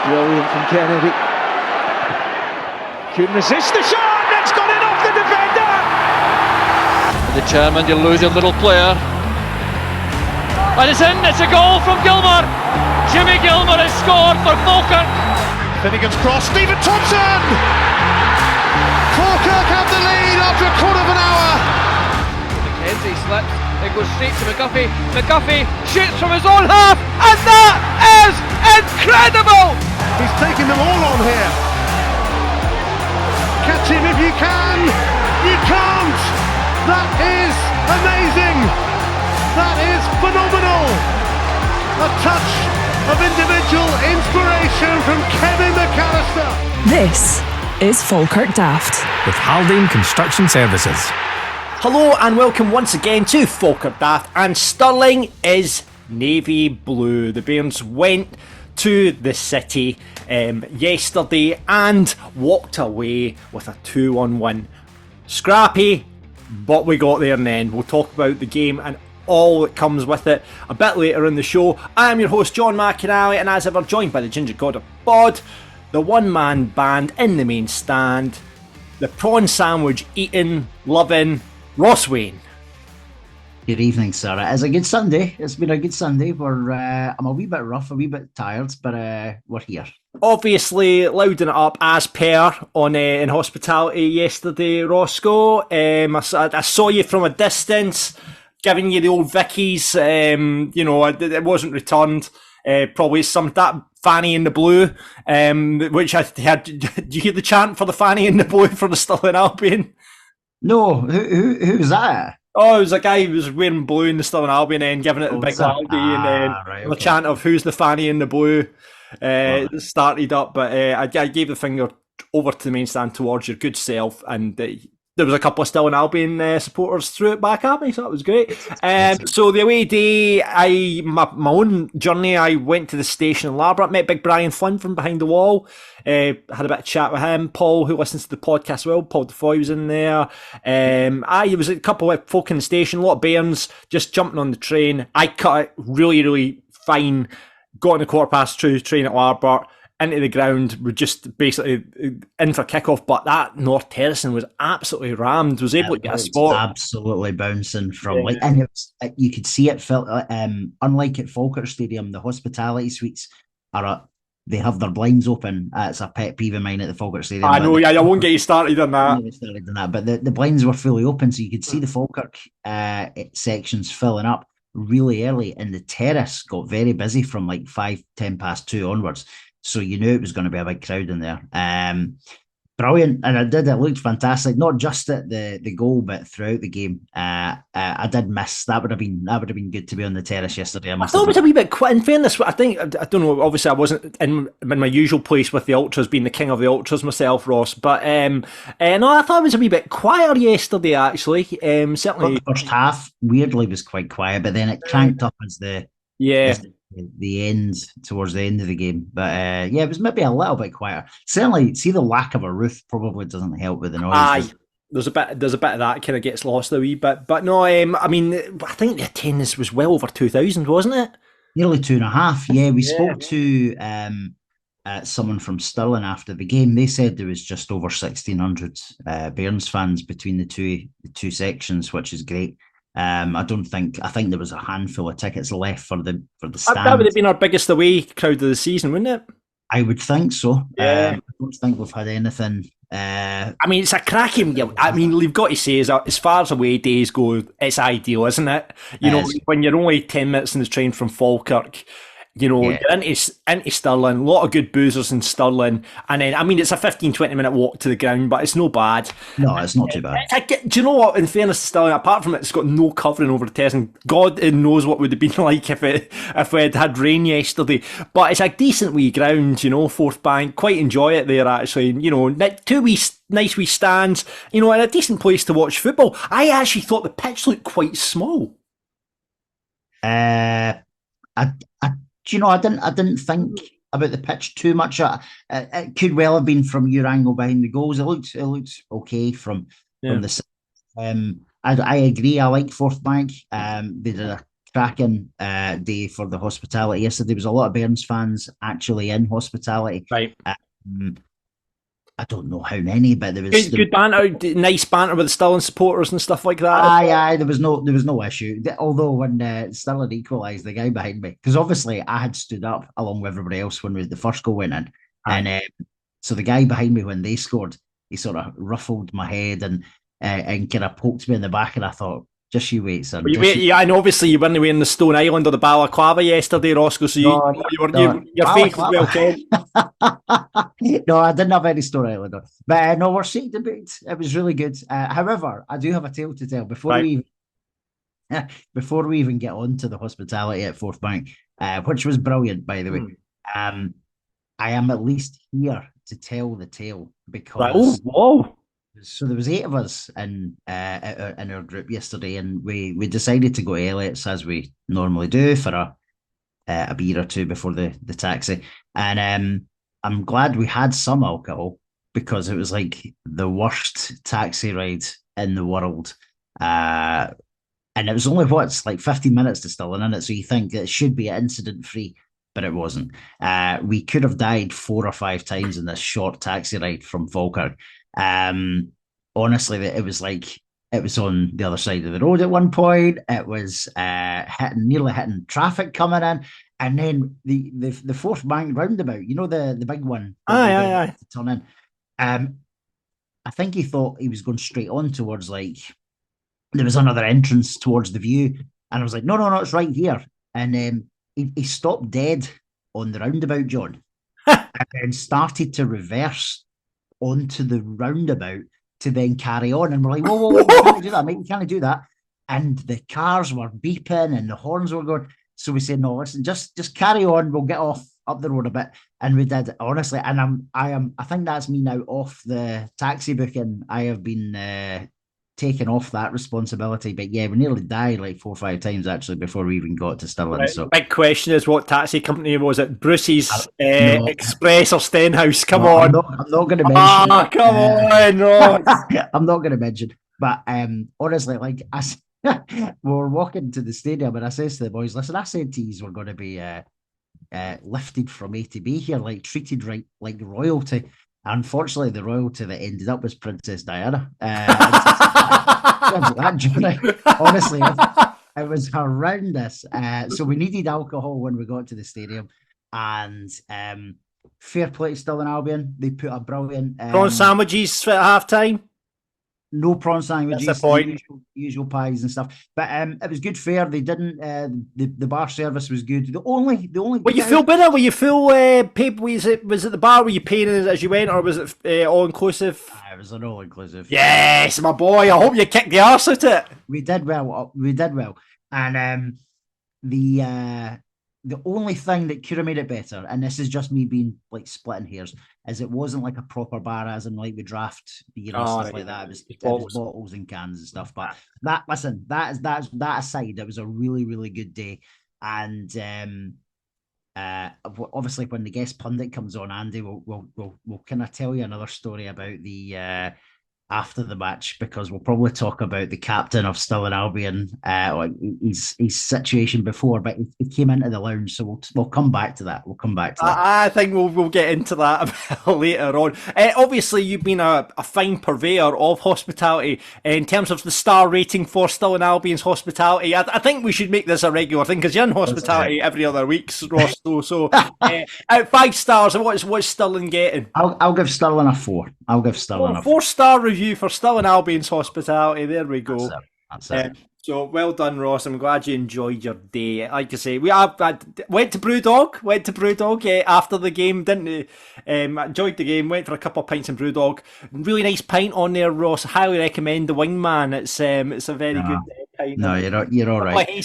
Brilliant from Kennedy. Couldn't resist the shot, and it's gone in off the defender. The chairman, you lose your little player. And it's in, it's a goal from Gilmer. Jimmy Gilmer has scored for Falkirk. Finnegan's cross, Stephen Thompson! Falkirk have the lead after a quarter of an hour. McKenzie slips, it goes straight to McGuffey. McGuffey shoots from his own half, and that is incredible! He's taking them all on here. Catch him if you can. You can't. That is amazing. That is phenomenal. A touch of individual inspiration from Kevin McAllister. This is Ferk Daft with Haldane Construction Services. Hello and welcome once again to Ferk Daft, and Stirling is navy blue. The Bairns went to the city yesterday and walked away with a 2-1 win. Scrappy, but we got there in the end. We'll talk about the game and all that comes with it a bit later in the show. I am your host John McInally, and as ever joined by the Ginger God of Bod, the one-man band in the main stand, the prawn sandwich eating, loving Ross Wayne. Good evening, sir. It's a good Sunday. It's been a good Sunday. I'm a wee bit rough, a wee bit tired, but we're here. Obviously, louding it up as per on in hospitality yesterday, Roscoe. I saw you from a distance, giving you the old Vickies. It wasn't returned. Probably some that Fanny in the blue, which I had. Did you hear the chant for the Fanny in the blue for the Stirling Albion? No, who was that? Oh, it was a guy who was wearing blue in the Stirling Albion and giving it the big laldy, and then the chant of "Who's the Fanny in the blue" started up. But I gave the finger over to the main stand towards your good self, and there was a couple of Stirling Albion supporters threw it back at me, so that was great. So the away day, my own journey, I went to the station in Labrador, met Big Brian Flynn from behind the wall, had a bit of chat with him. Paul, who listens to the podcast as well, Paul Defoy was in there. There was a couple of folk in the station, a lot of Bairns just jumping on the train. I cut it really, really fine, got on the 2:15 train at Labrador, into the ground. We're just basically in for kickoff, but that North Terracing was absolutely rammed. Was able to get a spot. Absolutely bouncing from and you could see it felt unlike at Falkirk Stadium, the hospitality suites they have their blinds open. It's a pet peeve of mine at the Falkirk Stadium. I know, I won't get you started on that. But the blinds were fully open, so you could see the Falkirk sections filling up really early, and the terrace got very busy from like 5-10 past 2 onwards. So you knew it was going to be a big crowd in there. Brilliant, and it looked fantastic. Not just at the goal, but throughout the game. I did miss that. Would have been good to be on the terrace yesterday. I thought it was a wee bit quiet. In fairness, I don't know. Obviously, I wasn't in my usual place with the ultras, being the king of the ultras myself, Ross. But no, I thought it was a wee bit quieter yesterday. Actually, certainly the first half weirdly was quite quiet, but then it cranked up as the end towards the end of the game. But it was maybe a little bit quieter. Certainly, see the lack of a roof probably doesn't help with the noise. Aye, there's a bit of that kind of gets lost a wee bit. But no, I think the attendance was well over 2,000, wasn't it? Nearly 2,500. Yeah, we spoke to someone from Stirling after the game. They said there was just over 1,600 Bairns fans between the two sections, which is great. I think there was a handful of tickets left for the stand. That would have been our biggest away crowd of the season, wouldn't it? I would think so. Yeah. I don't think we've had anything. It's a cracking. We've got to say, as far as away days go, it's ideal, isn't it? When you're only 10 minutes in the train from Falkirk. You're into Stirling, a lot of good boozers in Stirling, and then it's a 15-20 minute walk to the ground, but it's no bad. No, it's not too bad. Do you know what? In fairness to Stirling, apart from it's got no covering over the terrace, and God knows what would have been like if we had rain yesterday. But it's a decent wee ground, Fourth Bank. Quite enjoy it there actually. Two nice wee stands, and a decent place to watch football. I actually thought the pitch looked quite small. I didn't think about the pitch too much. It could well have been from your angle behind the goals. It looked okay from the. I agree. I like Fourth Bank. They did a cracking day for the hospitality yesterday. There was a lot of Burns fans actually in hospitality. Right. I don't know how many, but there was good banter, nice banter with the Stirling supporters and stuff like that. Aye, there was no issue. Although when Stirling equalised, the guy behind me, because obviously I had stood up along with everybody else when the first goal went in, and so the guy behind me when they scored, he sort of ruffled my head and kind of poked me in the back, and I thought, just you wait, son. And obviously you weren't wearing the Stone Island or the balaclava yesterday, Roscoe, so your face was well kept. No, I didn't have any Stone Island on. But no, we're seeing debate. It was really good. However, I do have a tale to tell before we even get on to the hospitality at Forth Bank, which was brilliant, by the way. I am at least here to tell the tale because so there was 8 of us in our group yesterday, and we decided to go to Elliott's as we normally do for a beer or two before the taxi. And I'm glad we had some alcohol because it was like the worst taxi ride in the world. And it was only like 15 minutes to Stirling in it, so you think it should be incident free, but it wasn't. We could have died 4 or 5 times in this short taxi ride from Falkirk. Honestly, it was like it was on the other side of the road at one point. It was nearly hitting traffic coming in, and then the Forth Bank roundabout, you know, the big one. Aye. To turn in. I think he thought he was going straight on towards, like, there was another entrance towards the view, and I was like, no, it's right here. And he stopped dead on the roundabout, John, and then started to reverse onto the roundabout to then carry on. And we're like, whoa, you can't do that, mate, you can't do that. And the cars were beeping and the horns were going. So we said, no, listen, just carry on, we'll get off up the road a bit. And we did, honestly. And I think that's me now off the taxi booking. I have been taken off that responsibility. But yeah, we nearly died like 4 or 5 times actually before we even got to Stirling. Right. So big question is, what taxi company was it? Bruce's Express or Stenhouse? Come on. I'm not going to mention. Come on, Ross. I'm not going to mention. But honestly, like, we were walking to the stadium and I says to the boys, listen, I said to you we're going to be lifted from A to B here, like treated right like royalty. Unfortunately, the royalty that ended up was Princess Diana. That journey, honestly, it was horrendous. So we needed alcohol when we got to the stadium, and fair play to Stirling Albion. They put a brilliant prawn sandwiches at half time. No prawn sandwiches, that's the point. Usual pies and stuff. But it was good fare. They didn't. The bar service was good. The only. Were you full bitter? Were you full paid? Was it the bar? Were you paying as you went, or was it all inclusive? It was an all inclusive. Yes, my boy. I hope you kicked the arse at it. We did well. And the only thing that could have made it better, and this is just me being like splitting hairs, is it wasn't like a proper bar, as in like we draft beer and stuff like that. It was bottles and cans and stuff. But that aside, it was a really, really good day. And obviously, when the guest pundit comes on, Andy, we'll kind of tell you another story about the after the match, because we'll probably talk about the captain of Stirling Albion, his situation before, but he came into the lounge, so we'll come back to that. I think we'll get into that a bit later on. Obviously, you've been a fine purveyor of hospitality in terms of the star rating for Stirling Albion's hospitality. I think we should make this a regular thing, because you're in hospitality every other week, Ross. So out 5 stars, what's Stirling getting? I'll give Stirling a 4. I'll give Stirling a 4-star review for Stirling Albion's hospitality. There we go. That's it. So well done, Ross. I'm glad you enjoyed your day. Like I say, I went to Brewdog after the game, didn't we? Enjoyed the game, went for a couple of pints in Brewdog. Really nice pint on there, Ross. Highly recommend the Wingman. It's a very good pint. No, you're all right.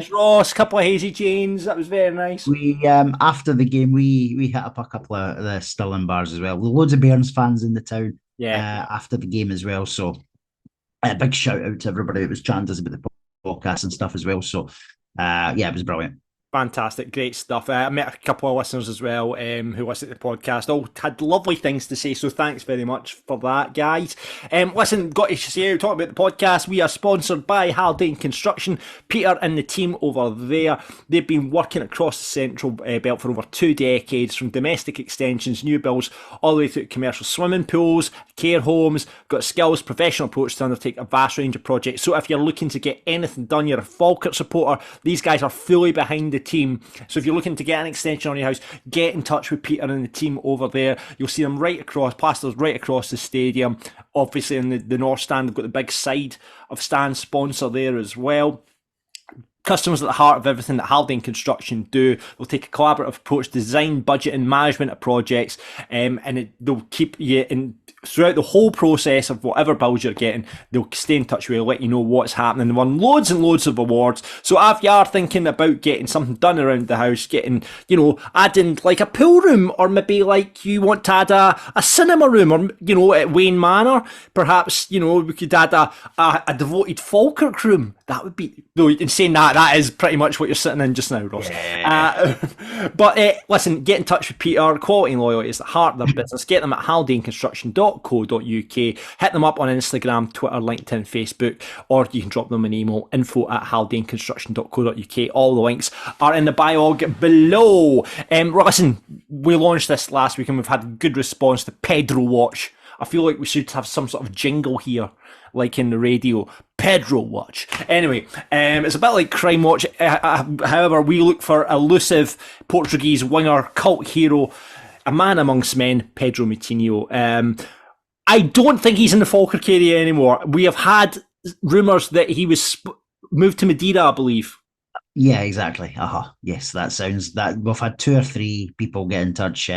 Ross. Couple of hazy Janes. That was very nice. We after the game we hit up a couple of the Stirling bars as well. Loads of Bairns fans in the town. After the game as well. So a big shout out to everybody that was chatting to us about the podcast and stuff as well. So it was brilliant. Fantastic, great stuff. I met a couple of listeners as well who listen to the podcast. All had lovely things to say, so thanks very much for that, guys. Listen, got to say, talking about the podcast, we are sponsored by Haldane Construction. Peter and the team over there, they've been working across the Central Belt for over 2 decades, from domestic extensions, new builds, all the way through to commercial swimming pools, care homes, got a skills, professional approach to undertake a vast range of projects. So if you're looking to get anything done, you're a Falkirk supporter, these guys are fully behind the team. So if you're looking to get an extension on your house, get in touch with Peter and the team over there. You'll see them right across, plasters right across the stadium. Obviously in the North Stand, they've got the big side of stand sponsor there as well. Customers at the heart of everything that Haldane Construction do. They'll take a collaborative approach to design, budget and management of projects, they'll keep you in throughout the whole process of whatever build you're getting. They'll stay in touch with you, let you know what's happening. They won loads and loads of awards. So if you are thinking about getting something done around the house, getting, adding like a pool room, or maybe like you want to add a cinema room, or, at Wayne Manor, perhaps, we could add a devoted Falkirk room. That would be, though, in saying that is pretty much what you're sitting in just now, Ross. Yeah. But listen, get in touch with Peter. Quality and loyalty is the heart of their business. Get them at haldaneconstruction.co.uk. Hit them up on Instagram, Twitter, LinkedIn, Facebook, or you can drop them an email, info@haldaneconstruction.co.uk. All the links are in the bio below. Listen, we launched this last week and we've had good response to Pedro Watch. I feel like we should have some sort of jingle here, like in the radio. Pedro Watch. Anyway, it's a bit like Crime Watch. However, we look for elusive Portuguese winger, cult hero, a man amongst men, Pedro Moutinho. I don't think he's in the Falkirk area anymore. We have had rumours that he was moved to Madeira, I believe. Yeah, exactly. Yes, that sounds that. We've had 2 or 3 people get in touch.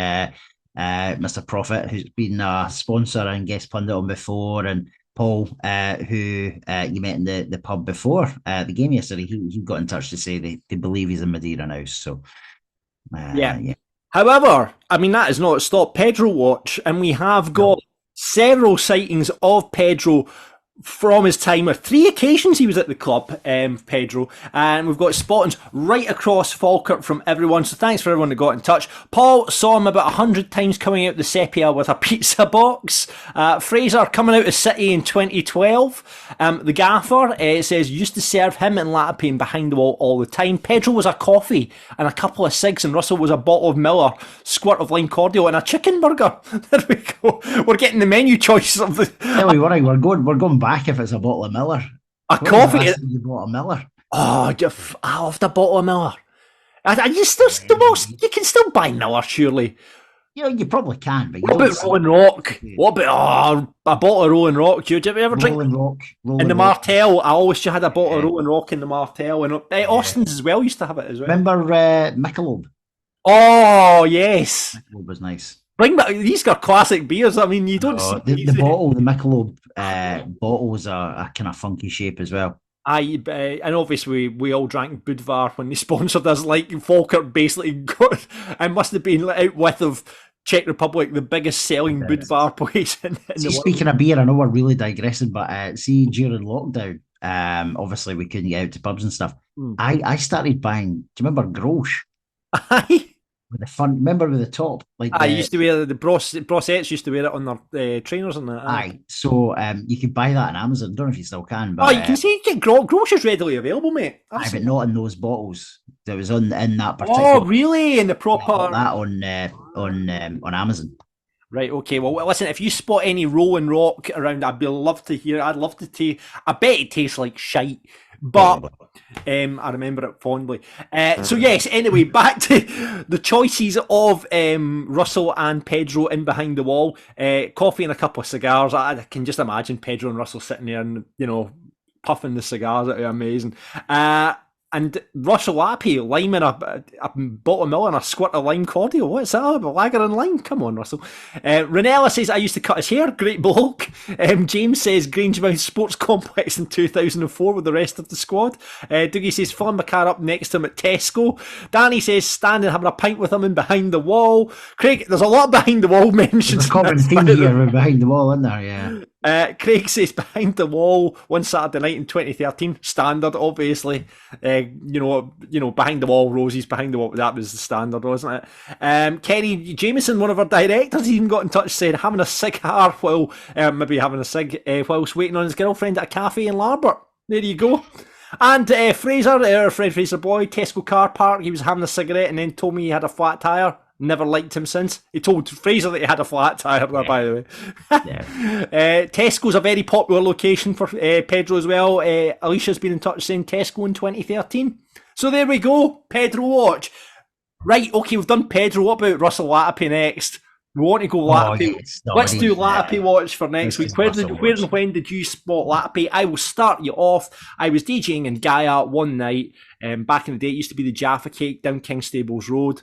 Mr. Prophet, who's been a sponsor and guest pundit on before, and Paul, who you met in the pub before the game yesterday, he got in touch to say they believe he's in Madeira now. So, yeah. However, I mean, that has not stopped Pedro Watch, and we have got several sightings of Pedro from his time. 3 occasions he was at the club, Pedro, and we've got spottings right across Falkirk from everyone, so thanks for everyone that got in touch. Paul saw him about 100 times coming out the sepia with a pizza box. Fraser coming out of City in 2012. The gaffer says used to serve him and Latapane behind the wall all the time. Pedro was a coffee and a couple of cigs, and Russell was a bottle of Miller, squirt of lime cordial and a chicken burger. There we go. We're getting the menu choices of the... Tell me what, we're going back if it's a bottle of Miller. Coffee. You bought a Miller. I love the bottle of Miller. You can still buy Miller, surely. You probably can, but what about Rolling Rock? What about a bottle of Rolling Rock? Did you ever drink Rolling Rock? In the Martel, I always had a bottle of Rolling Rock in the Martel, and Austin's as well used to have it as well. Remember Michelob? Oh yes, Michelob was nice. Bring back, these are classic beers. I mean, you don't see the bottle, the Michelob bottles are a kind of funky shape as well. And obviously we all drank Budvar when they sponsored us. Like Falkirk basically got, and must have been out with of Czech Republic, the biggest selling Budvar place in the world. Speaking of beer, I know we're really digressing, but see, during lockdown, obviously we couldn't get out to pubs and stuff. I started buying. Do you remember Grosh? Aye. With the front, remember with the top, like I used to wear the Brossettes used to wear it on their trainers and that. Aye, so you could buy that on Amazon. Don't know if you still can, but you can see you get Grosh is readily available, mate. Aye, but not in those bottles. That was in that particular. Oh, really? In the proper that on Amazon. Right. Okay. Well, listen. If you spot any Rolling Rock around, I'd love to hear. I'd love to taste. I bet it tastes like shite, but I remember it fondly. So yes. Anyway, back to the choices of Russell and Pedro in behind the wall. Coffee and a couple of cigars. I can just imagine Pedro and Russell sitting there and puffing the cigars. That'd be amazing. And Russell Appy liming a bottle of Miller and a squirt of lime cordial. What's that? A lager and lime? Come on, Russell. Ranella says, I used to cut his hair. Great bloke. James says, Grangemouth Sports Complex in 2004 with the rest of the squad. Dougie says, filling my car up next to him at Tesco. Danny says, standing having a pint with him in behind the wall. Craig, there's a lot behind the wall mentions. There's a common theme here with behind the wall, isn't there? Yeah. Craig says behind the wall one Saturday night in 2013. Standard, obviously. Behind the wall, Rosie's behind the wall. That was the standard, wasn't it? Kenny Jameson, one of our directors, even got in touch saying having a cigar while whilst waiting on his girlfriend at a cafe in Larbert. There you go. And Fraser, our friend Fraser Boy, Tesco car park. He was having a cigarette and then told me he had a flat tyre. Never liked him since. He told Fraser that he had a flat tyre there, by the way. Yeah. Tesco's a very popular location for Pedro as well. Alicia's been in touch saying Tesco in 2013. So there we go. Pedro watch. Right, okay, we've done Pedro. What about Russell Latipi next? We want to go Latipi. Let's do Latipi watch for next week. Where and when did you spot Latipi? I will start you off. I was DJing in Gaia one night. Back in the day, it used to be the Jaffa Cake down King Stables Road.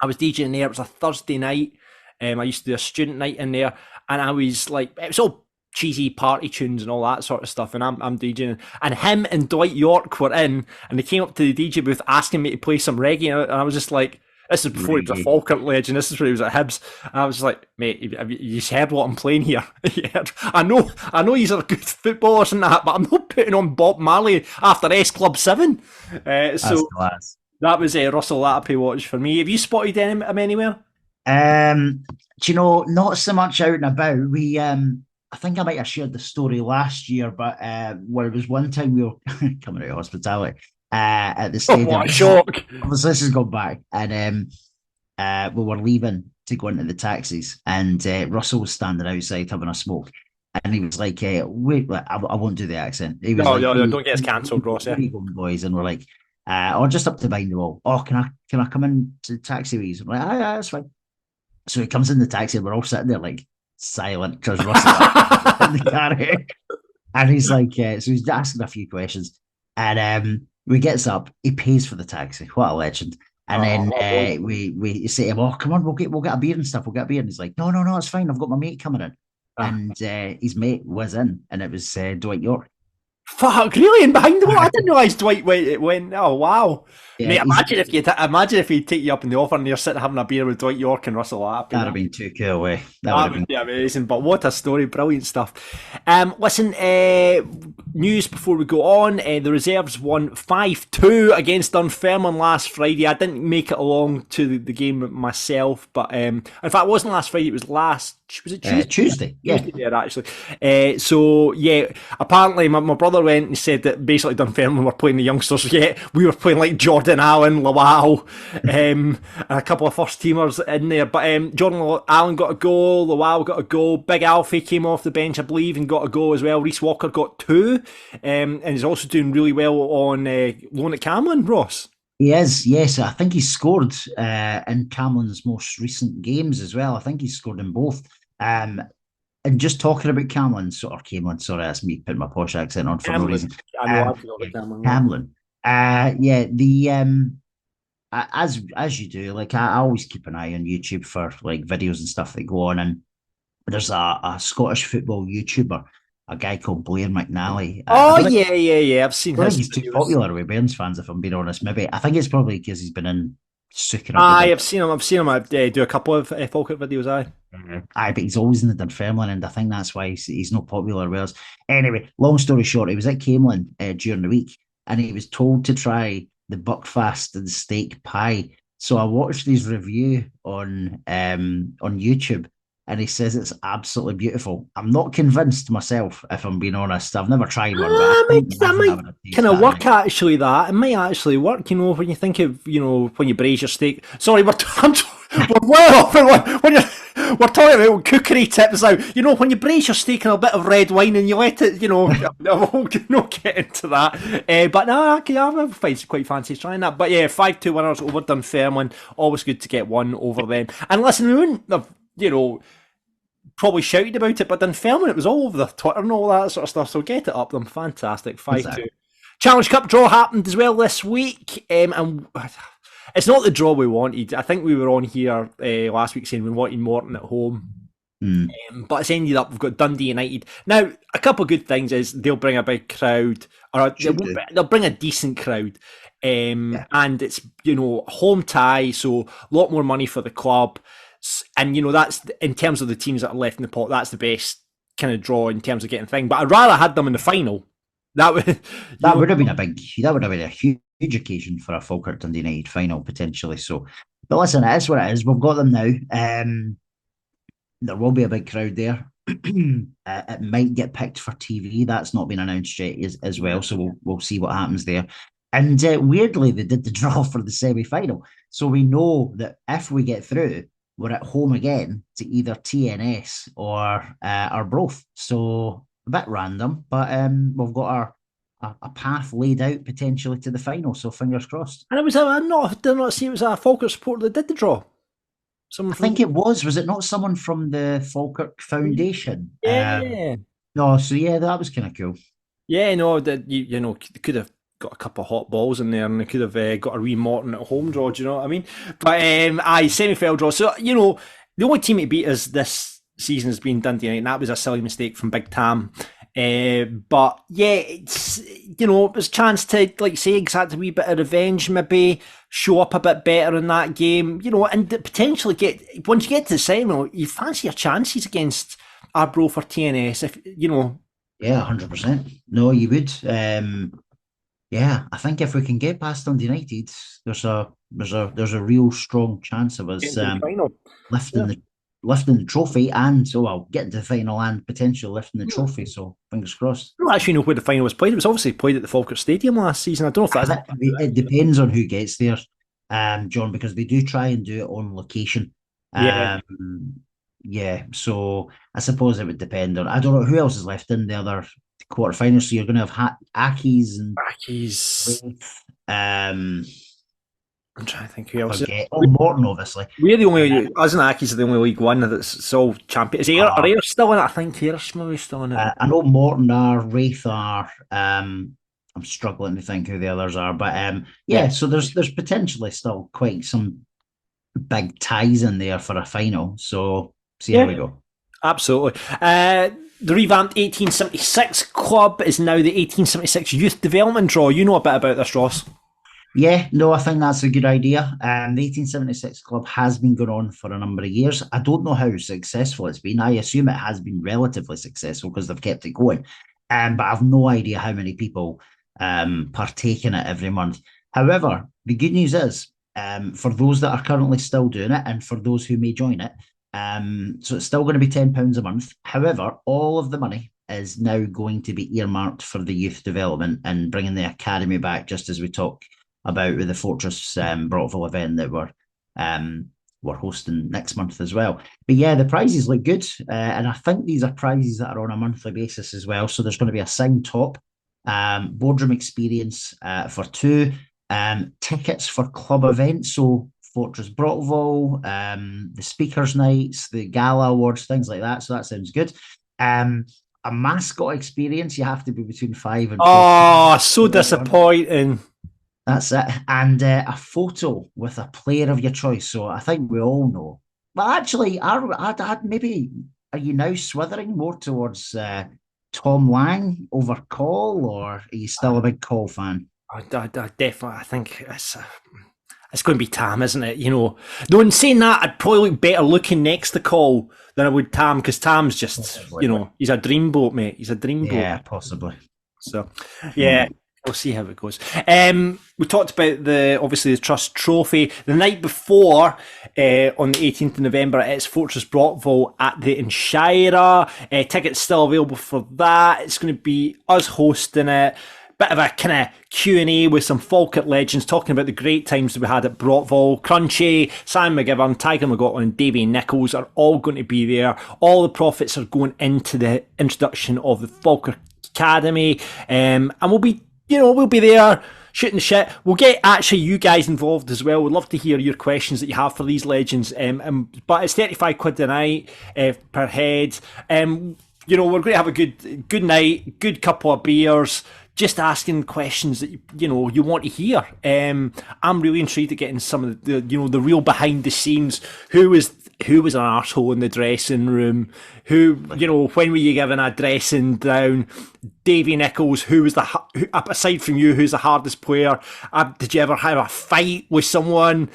I was DJing there. It was a Thursday night. I used to do a student night in there, and I was like, it was all cheesy party tunes and all that sort of stuff. And I'm DJing, and him and Dwight York were in, and they came up to the DJ booth asking me to play some reggae, and I was just like, this is before he was a Falkirk legend. This is where he was at Hibs. And I was just like, mate, have you heard what I'm playing here? I know he's a good footballers and that, but I'm not putting on Bob Marley after S Club 7. So class. That was Russell Latipi watch for me. Have you spotted him anywhere? Do you know, not so much out and about. We, I think I might have shared the story last year, but where it was one time we were coming out of hospitality at the stadium. Oh, what a shock. This has gone back. And we were leaving to go into the taxis, and Russell was standing outside having a smoke. And he was like, wait, I won't do the accent. He was no, don't get us cancelled, Ross. Yeah. Boys, and we're like, just up to behind the wall. Oh, can I come in to the taxi with you? I'm like, yeah, that's fine. So he comes in the taxi, and we're all sitting there like silent because Russell in the car. And he's like, so he's asking a few questions, and we gets up, he pays for the taxi. What a legend. And then we say to him, oh, come on, we'll get a beer and stuff. We'll get a beer. And he's like, no, it's fine. I've got my mate coming in. And his mate was in, and it was Dwight York. Fuck, really? And behind the wall? I didn't realise Dwight went. Oh, wow. Yeah, mate, imagine if he'd take you up in the offer and you're sitting having a beer with Dwight York and Russell Latipi. That'd have been too cool, eh? That would be amazing. But what a story. Brilliant stuff. Listen, news before we go on. The reserves won 5-2 against Dunfermline last Friday. I didn't make it along to the game myself, but in fact, it wasn't last Friday. It was Tuesday? Tuesday, yeah. Tuesday there, actually. So, yeah, apparently my brother went and said that basically Dunfermline were playing the youngsters. Yeah, we were playing like Jordan Allen, Lawal, and a couple of first teamers in there. But Jordan Allen got a goal, Lawal got a goal, Big Alfie came off the bench, I believe, and got a goal as well. Reece Walker got 2, and he's also doing really well on loan at Camlin, Ross. He is, yes. I think he scored in Camlin's most recent games as well. I think he's scored in both. And just talking about Camlin, sorry, that's me putting my posh accent on for no reason. I know, Camlin. Camlin. As you do, like I always keep an eye on YouTube for like videos and stuff that go on, and there's a Scottish football YouTuber, a guy called Blair McNally. Yeah. I've seen him. He's too popular with Bairns fans, if I'm being honest. Maybe I think it's probably because he's been in sucking up. I've seen him do a couple of Falkirk videos. But he's always in the Dunfermline, and I think that's why he's not popular with us. Anyway, long story short, he was at Camelin during the week, and he was told to try the Buckfast and steak pie. So I watched his review on YouTube, and he says it's absolutely beautiful. I'm not convinced myself, if I'm being honest. I've never tried one. That might kind of work, actually. It might actually work, when you think of, when you braise your steak. Sorry, we're well off when we're talking about cookery tips now. When you braise your steak in a bit of red wine and you let it, I won't get into that. But no, I find quite fancy trying that. But yeah, 5-2 winners over Dunfermline. Always good to get one over them. And listen, we wouldn't have, probably shouted about it, but Dunfermline, it was all over the Twitter and all that sort of stuff. So get it up them. Fantastic. 5-2. Challenge Cup draw happened as well this week. And it's not the draw we wanted. I think we were on here last week saying we wanted Morton at home. But it's ended up, we've got Dundee United. Now, a couple of good things is they'll bring a big crowd, or they'll bring a decent crowd. And it's, home tie, so a lot more money for the club. And, that's, in terms of the teams that are left in the pot, that's the best kind of draw in terms of getting thing. But I'd rather had them in the final. That would would have been a huge occasion for a Falkirk Dundee United final potentially. So, but listen, it is what it is. We've got them now. There will be a big crowd there. It might get picked for TV. That's not been announced yet as well. So we'll see what happens there. And weirdly, they did the draw for the semi-final. So we know that if we get through, we're at home again to either TNS or Arbroath. So a bit random, but we've got a path laid out potentially to the final. So fingers crossed. And it was did not see it was a Falkirk supporter that did the draw. I think it was. Was it not someone from the Falkirk Foundation? Yeah. No, so yeah, that was kind of cool. Yeah, no, that you know, they could have got a couple of hot balls in there, and they could have got a wee Morton at home draw. Do you know what I mean? But semi-final draw. So you know, the only team to beat us this season has been Dundee United, and that was a silly mistake from Big Tam. But yeah, it's, you know, it was a chance to, like say, exact a wee bit of revenge, maybe show up a bit better in that game, you know, and potentially get, once you get to the semi, you fancy your chances against Arbroath or TNS, if you know. Yeah, 100%. No, you would. Yeah, I think if we can get past Dundee United, there's a real strong chance of us lifting the trophy and getting to the final and potentially lifting the trophy. So fingers crossed. I don't actually know where the final was played. It was obviously played at the Falkirk Stadium last season. I don't know if that's it depends on who gets there, John, because they do try and do it on location. Yeah, so I suppose it would depend on. I don't know who else is left in the other quarterfinals. So you're going to have Aki's and I'm trying to think who else. Morton, obviously. We're the only. Us and Aki's are the only League One that's still champion. Is are Ayr still in it? I think Ayer's maybe still in it. I know Morton are, Wraith are. I'm struggling to think who the others are, but yeah. So there's potentially still quite some big ties in there for a final. So see how we go. Absolutely. The revamped 1876 club is now the 1876 youth development draw. You know a bit about this, Ross. Yeah, no, I think that's a good idea. The 1876 club has been going on for a number of years. I don't know how successful it's been. I assume it has been relatively successful because they've kept it going. But I've no idea how many people partake in it every month. However, the good news is, for those that are currently still doing it and for those who may join it, so it's still going to be £10 a month. However, all of the money is now going to be earmarked for the youth development and bringing the academy back, just as we talk about with the Fortress Brockville event that we're hosting next month as well. But yeah, the prizes look good, and I think these are prizes that are on a monthly basis as well. So there's going to be a signed top, boardroom experience for 2, tickets for club events, so Fortress Brockville, the speakers nights, the gala awards, things like that. So that sounds good. A mascot experience, you have to be between 5 and 14. Oh, so disappointing. That's it. And a photo with a player of your choice. So I think we all know. But actually, maybe are you now swithering more towards Tom Lang over Cole, or are you still a big Cole fan? I definitely. I think it's going to be Tam, isn't it? You know, though in saying that, I'd probably look better looking next to Cole than I would Tam, because Tam's just, you know, he's a dreamboat, mate. He's a dreamboat. Yeah, possibly. So, yeah. We'll see how it goes. We talked about the Trust Trophy. The night before, on the 18th of November, it's Fortress Brockville at the Inchyra. Tickets still available for that. It's going to be us hosting it. Bit of a kind of Q&A with some Falkirk legends talking about the great times that we had at Brockville. Crunchy, Sam McGivern, Tiger McLaughlin and Davy Nichols are all going to be there. All the profits are going into the introduction of the Falkirk Academy. And we'll be there shooting the shit. We'll get actually you guys involved as well. We'd love to hear your questions that you have for these legends. But it's £35 a night per head. We're going to have a good night, good couple of beers, just asking questions that you want to hear. I'm really intrigued at getting some of the real behind the scenes. Who is who was an arsehole in the dressing room, who, when were you given a dressing down, Davy Nichols, who, aside from you, who's the hardest player, did you ever have a fight with someone,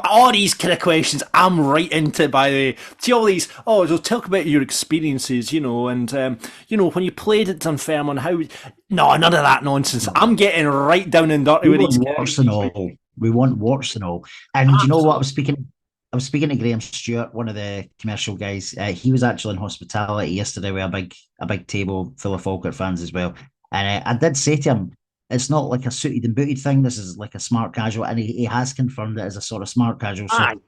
all these kind of questions I'm right into, by the way. See all these, so talk about your experiences, and, when you played at Dunfermline, how, no, none of that nonsense. I'm getting right down and dirty with these warts and all. We want warts and all. And do you know what, I was speaking to Graham Stewart, one of the commercial guys. He was actually in hospitality yesterday with a big table full of Falkirk fans as well. And I did say to him, it's not like a suited and booted thing. This is like a smart casual. And he has confirmed it as a sort of smart casual. So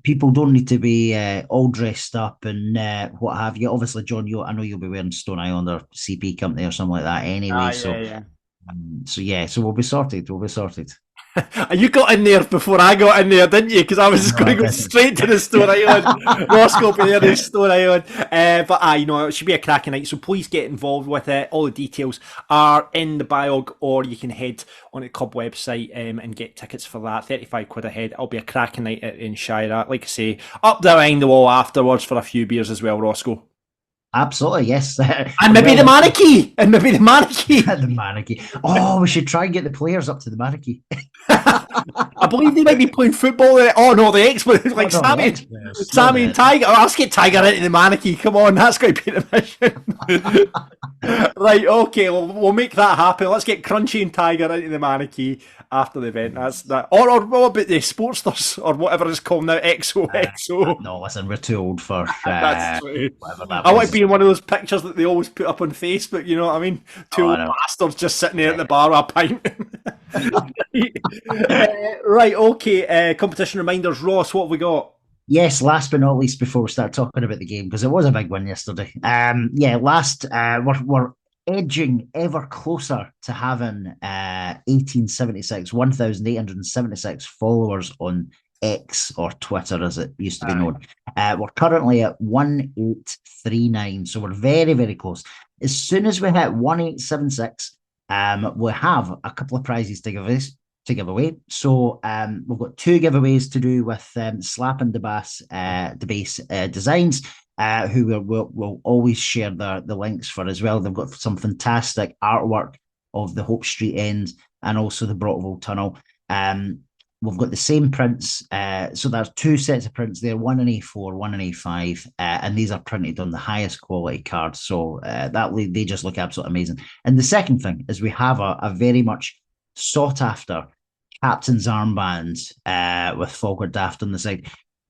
people don't need to be all dressed up and what have you. Obviously, John, I know you'll be wearing Stone Island or CP Company or something like that anyway. So we'll be sorted. You got in there before I got in there, didn't you? Because I was just going to go straight to the Stone Island. Roscoe be there, the Stone Island. But it should be a cracking night. So please get involved with it. All the details are in the biog, or you can head on the club website and get tickets for that. £35 a head. It'll be a cracking night at Inchyra. Like I say, up behind the wall afterwards for a few beers as well, Roscoe. Absolutely, yes. And maybe the Manakee. The Manakee. Oh, we should try and get the players up to the Manakee. I believe they might be playing football there. Oh no, the experts like Sammy and Tiger. Let's get Tiger into the Manakee. Come on, that's going to be the mission. Right, okay, we'll make that happen. Let's get Crunchy and Tiger into the Manakee after the event. That's that. Or what about the Sportsters or whatever it's called now? XO. No, listen, we're too old for whatever that. I want to be in one of those pictures that they always put up on Facebook. You know what I mean? Two old bastards just sitting there at the bar with a pint. Right, okay. Competition reminders, Ross. What have we got? Yes, last but not least, before we start talking about the game, because it was a big win yesterday. We're edging ever closer to having 1,876 followers on X, or Twitter as it used to be known. We're currently at 1,839, so we're very, very close. As soon as we hit 1,876, we'll have a couple of prizes to give away. So we've got two giveaways to do with Slap and Debase Designs, who will always share the links for as well. They've got some fantastic artwork of the Hope Street end and also the Brockville Tunnel. We've got the same prints, so there's two sets of prints there, one in A4, one in A5, and these are printed on the highest quality cards, so they just look absolutely amazing. And the second thing is we have a very much sought after captain's armband with Ferk Daft on the side.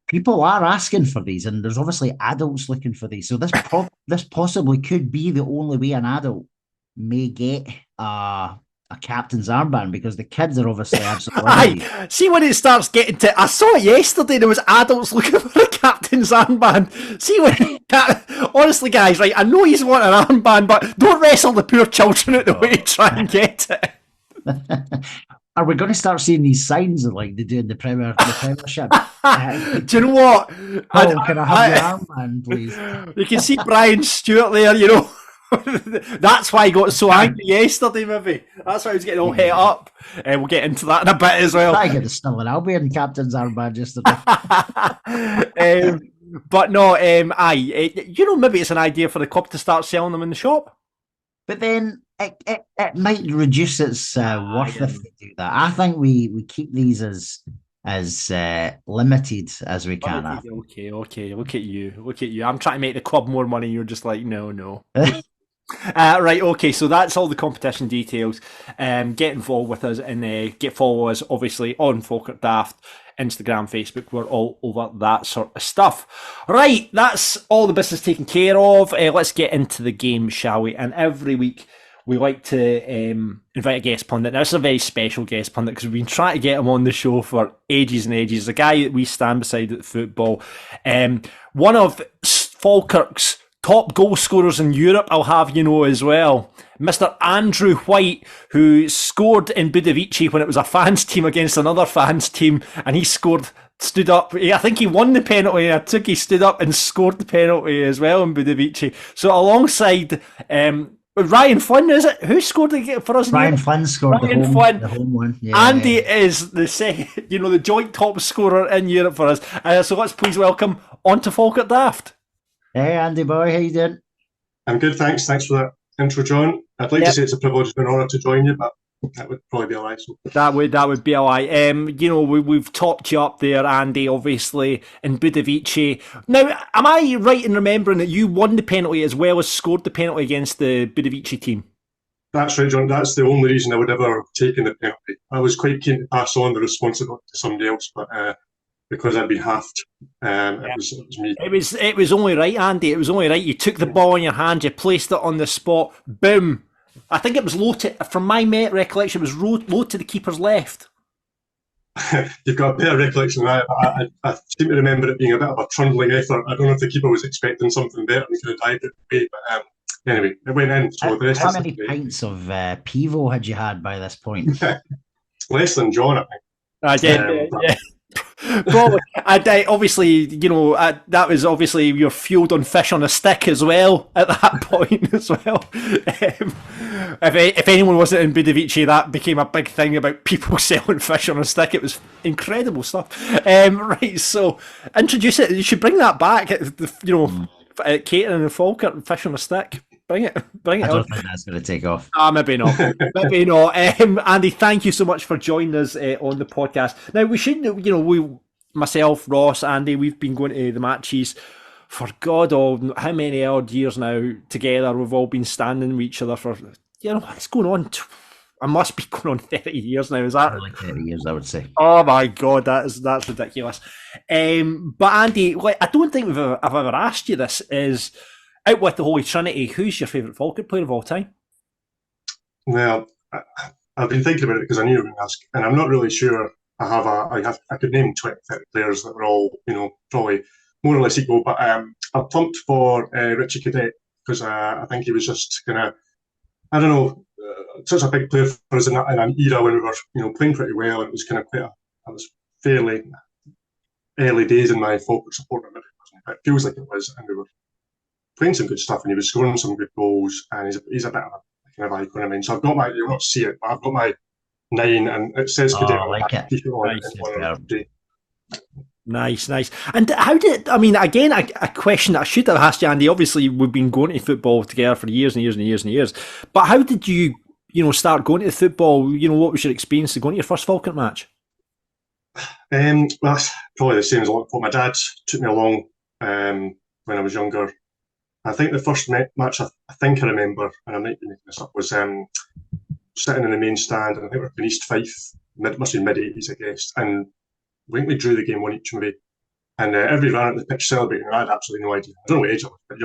People are asking for these, and there's obviously adults looking for these, so this possibly could be the only way an adult may get a captain's armband, because the kids are obviously absolutely see when it starts getting to, I saw it yesterday, there was adults looking for a captain's armband. See when honestly guys, right, I know you want an armband, but don't wrestle the poor children out the way to try and get it. Are we going to start seeing these signs like they do in the Premiership? Do you know what? Can I have your armband, please? You can see Brian Stewart there, you know. That's why he got so angry yesterday, maybe. That's why he was getting all het up. We'll get into that in a bit as well. I get the Stirling Albion captain's armband yesterday. But no, maybe it's an idea for the club to start selling them in the shop. But then it might reduce its worth if they do that. I think we keep these as limited as we can. Okay. Look at you. I'm trying to make the club more money. You're just like, no. Right, okay, so that's all the competition details. Get involved with us and follow us obviously on Ferk Daft, Instagram, Facebook. We're all over that sort of stuff. Right, that's all the business taken care of. Let's get into the game, shall we? And every week we like to invite a guest pundit. Now, this is a very special guest pundit because we've been trying to get him on the show for ages and ages. A guy that we stand beside at the football. One of Falkirk's top goal scorers in Europe, I'll have you know as well. Mr. Andrew White, who scored in Budovici when it was a fans team against another fans team, and he stood up. I think he won the penalty, and I think he stood up and scored the penalty as well in Budovici. So alongside Ryan Flynn, is it? Who scored for us? Ryan Flynn scored Ryan the home one. Yeah. Andy is the second, the joint top scorer in Europe for us. So let's please welcome onto Ferk Daft. Hey, Andy boy, how you doing? I'm good, thanks. Thanks for that intro, John. I'd like to say it's a privilege and an honour to join you, but that would probably be a lie. So. That would be a lie. We've topped you up there, Andy, obviously, in Budovici. Now, am I right in remembering that you won the penalty as well as scored the penalty against the Budovici team? That's right, John. That's the only reason I would ever have taken the penalty. I was quite keen to pass on the responsibility to somebody else, but because I'd been halved, it was me. It was only right, Andy. It was only right. You took the ball in your hand, you placed it on the spot, boom. I think it was low to, from my recollection, it was low to the keeper's left. You've got a better recollection than that. I seem to remember it being a bit of a trundling effort. I don't know if the keeper was expecting something better and could have dived it away, but anyway, it went in. So the rest how many pints of Pivo had you had by this point? Less than John, I think. I did, yeah. Probably. Obviously, that was obviously your fueled on fish on a stick as well at that point as well. If anyone wasn't in Budovici, that became a big thing about people selling fish on a stick. It was incredible stuff. Right, so introduce it. You should bring that back. Catering and Falkirk, fish on a stick. Bring it. I don't think that's going to take off. Maybe not. Maybe not. Andy, thank you so much for joining us on the podcast. Now, we should, myself, Ross, Andy, we've been going to the matches for how many odd years now together. We've all been standing with each other for, it's going on. I must be going on 30 years now. Is that? Like 30 years, I would say. Oh my God, that's ridiculous. But Andy, I don't think I've ever asked you this. Is out with the Holy Trinity, who's your favourite Falkirk player of all time? Well, I've been thinking about it because I knew you were going to ask, and I'm not really sure. I could name 20, 30 players that were all, probably more or less equal, but I plumped for Richie Cadet because I think he was just such a big player for us in an era when we were, playing pretty well, and it was kind of I was fairly early days in my Falkirk support. It feels like it was, and we were playing some good stuff, and he was scoring some good goals, and he's a bit of a kind of icon. I mean, so I've got you'll not see it, but I've got my 9, and it says Cadet on it. Nice. And how did, again, a question that I should have asked you, Andy. Obviously, we've been going to football together for years and years and years and years, but how did you, start going to the football? What was your experience of going to your first Falkirk match? Well, that's probably the same as what my dad took me along when I was younger. I think the first match I think I remember, and I might be making this up, was sitting in the main stand, and I think we were in East Fife, must be mid-80s, I guess, and I think we drew the game 1 each maybe, and everybody ran at the pitch celebrating, and I had absolutely no idea. I don't know what age I was, but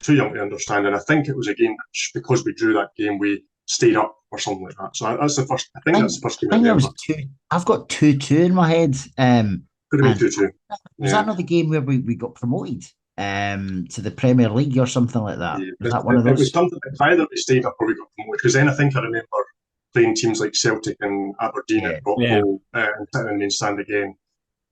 too young to understand, and I think it was a game which, because we drew that game, we stayed up or something like that. So that's the first. I think that's the first game. I remember. I've got 2-2 in my head. Could have been 2-2. Was that not the game where we got promoted to the Premier League or something like that? Yeah, was that one of those? It was something. Either we stayed up or we got promoted. Because then I think I remember playing teams like Celtic and Aberdeen at Brockville and sitting in the main stand again.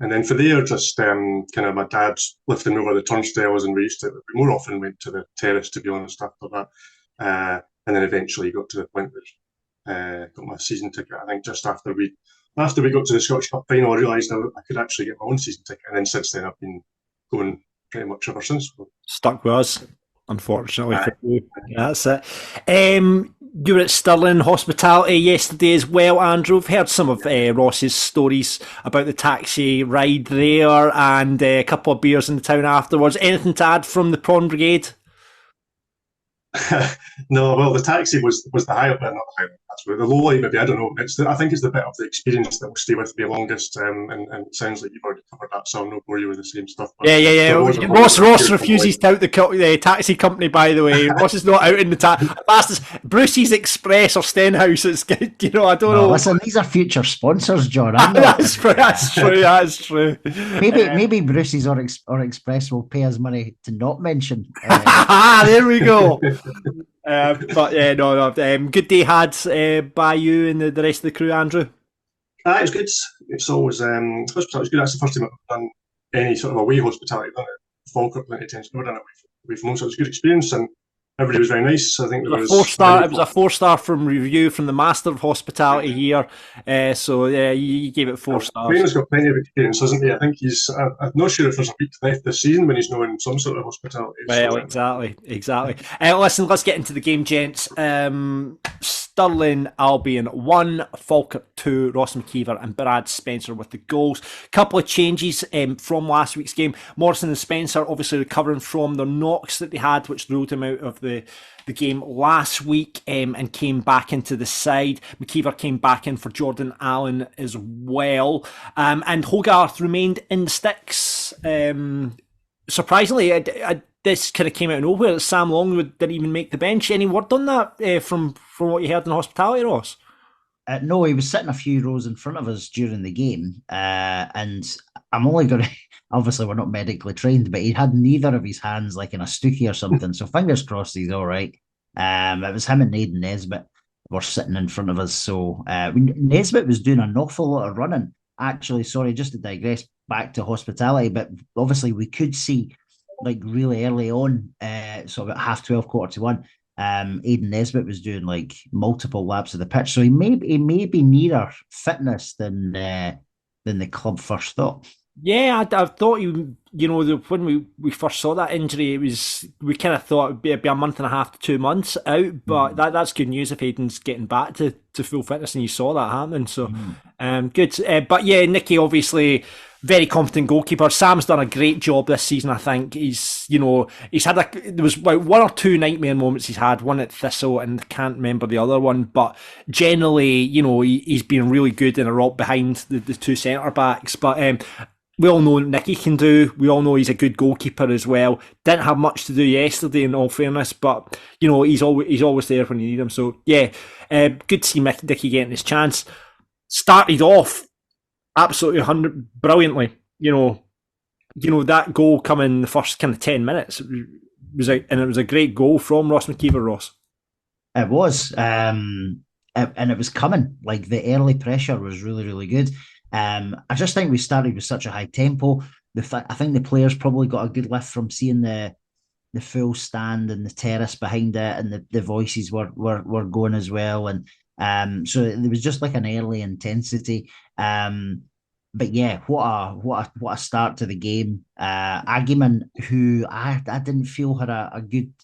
And then for there, just kind of my dad lifting me over the turnstiles, and we more often went to the terrace, to be honest, after that. And then eventually got to the point where got my season ticket. I think just after we got to the Scottish Cup final, I realised I could actually get my own season ticket. And then since then, I've been going pretty much ever since. Stuck with us, unfortunately. For you. That's it. You were at Stirling Hospitality yesterday as well, Andrew. I've heard some of Ross's stories about the taxi ride there and a couple of beers in the town afterwards. Anything to add from the Prawn Brigade? No, well, the taxi was the highlight, not the highlight. That's the low light, maybe. I don't know. I think it's the bit of the experience that will stay with me longest. And it sounds like you've already covered that, so I'll not bore you with the same stuff. Yeah. Ross refuses to out the taxi company. By the way, Ross is not out in the taxi. Brucey's Express or Stenhouse. It's I don't know. Listen, these are future sponsors, John. That's true. Maybe Brucey's or Express will pay us money to not mention. There we go. But yeah, no. Good day had by you and the rest of the crew, Andrew. It was good. It's always hospitality was good. That's the first time I've done any sort of away hospitality. I've done it Falkirk plenty of times. Never done it away from home, so it was a good experience. And everybody was very nice. I think it was a 4-star. It was a 4-star from review from the Master of Hospitality here. So yeah, you gave it 4 stars. Crane's got plenty of experience, hasn't he? I think he's. I'm not sure if there's a week left this season when he's not in some sort of hospitality. Well, so, exactly. Listen, let's get into the game, gents. Stirling Albion 1, Falkirk 2, Ross McKeever and Brad Spencer with the goals. Couple of changes from last week's game. Morrison and Spencer obviously recovering from their knocks that they had, which ruled them out of the game last week, and came back into the side. McKeever came back in for Jordan Allen as well. And Hogarth remained in the sticks. Surprisingly, this kind of came out of nowhere. Sam Longwood didn't even make the bench. Any word on that from what you heard in hospitality, Ross? No, he was sitting a few rows in front of us during the game. And I'm only going to... Obviously, we're not medically trained, but he had neither of his hands like in a stookie or something. So fingers crossed he's all right. It was him and Aidan Nesbitt were sitting in front of us. So Nesbitt was doing an awful lot of running. Actually, sorry, just to digress back to hospitality, but obviously we could see like really early on, so about 12:30, 1:45, Aidan Nesbitt was doing like multiple laps of the pitch. So he may be nearer fitness than the club first thought. Yeah, I thought when we first saw that injury, we kind of thought it'd be a month and a half to 2 months out, but that's good news if Aidan's getting back to full fitness, and you saw that happening. So, good. But yeah, Nicky obviously very confident goalkeeper. Sam's done a great job this season. I think he's had there was about 1 or 2 nightmare moments he's had. One at Thistle, and I can't remember the other one. But generally, he's been really good in a rock behind the 2 centre backs. But we all know what Nicky can do. We all know he's a good goalkeeper as well. Didn't have much to do yesterday, in all fairness, but he's always there when you need him. So yeah, good to see Nicky getting his chance. Started off absolutely brilliantly. That goal coming the first kind of 10 minutes it was a great goal from Ross McKeever. Ross, it was, and it was coming. Like the early pressure was really, really good. I just think we started with such a high tempo. I think the players probably got a good lift from seeing the full stand and the terrace behind it, and the voices were going as well. And so there was just like an early intensity. But yeah, what a start to the game. Agyeman, who I didn't feel had a good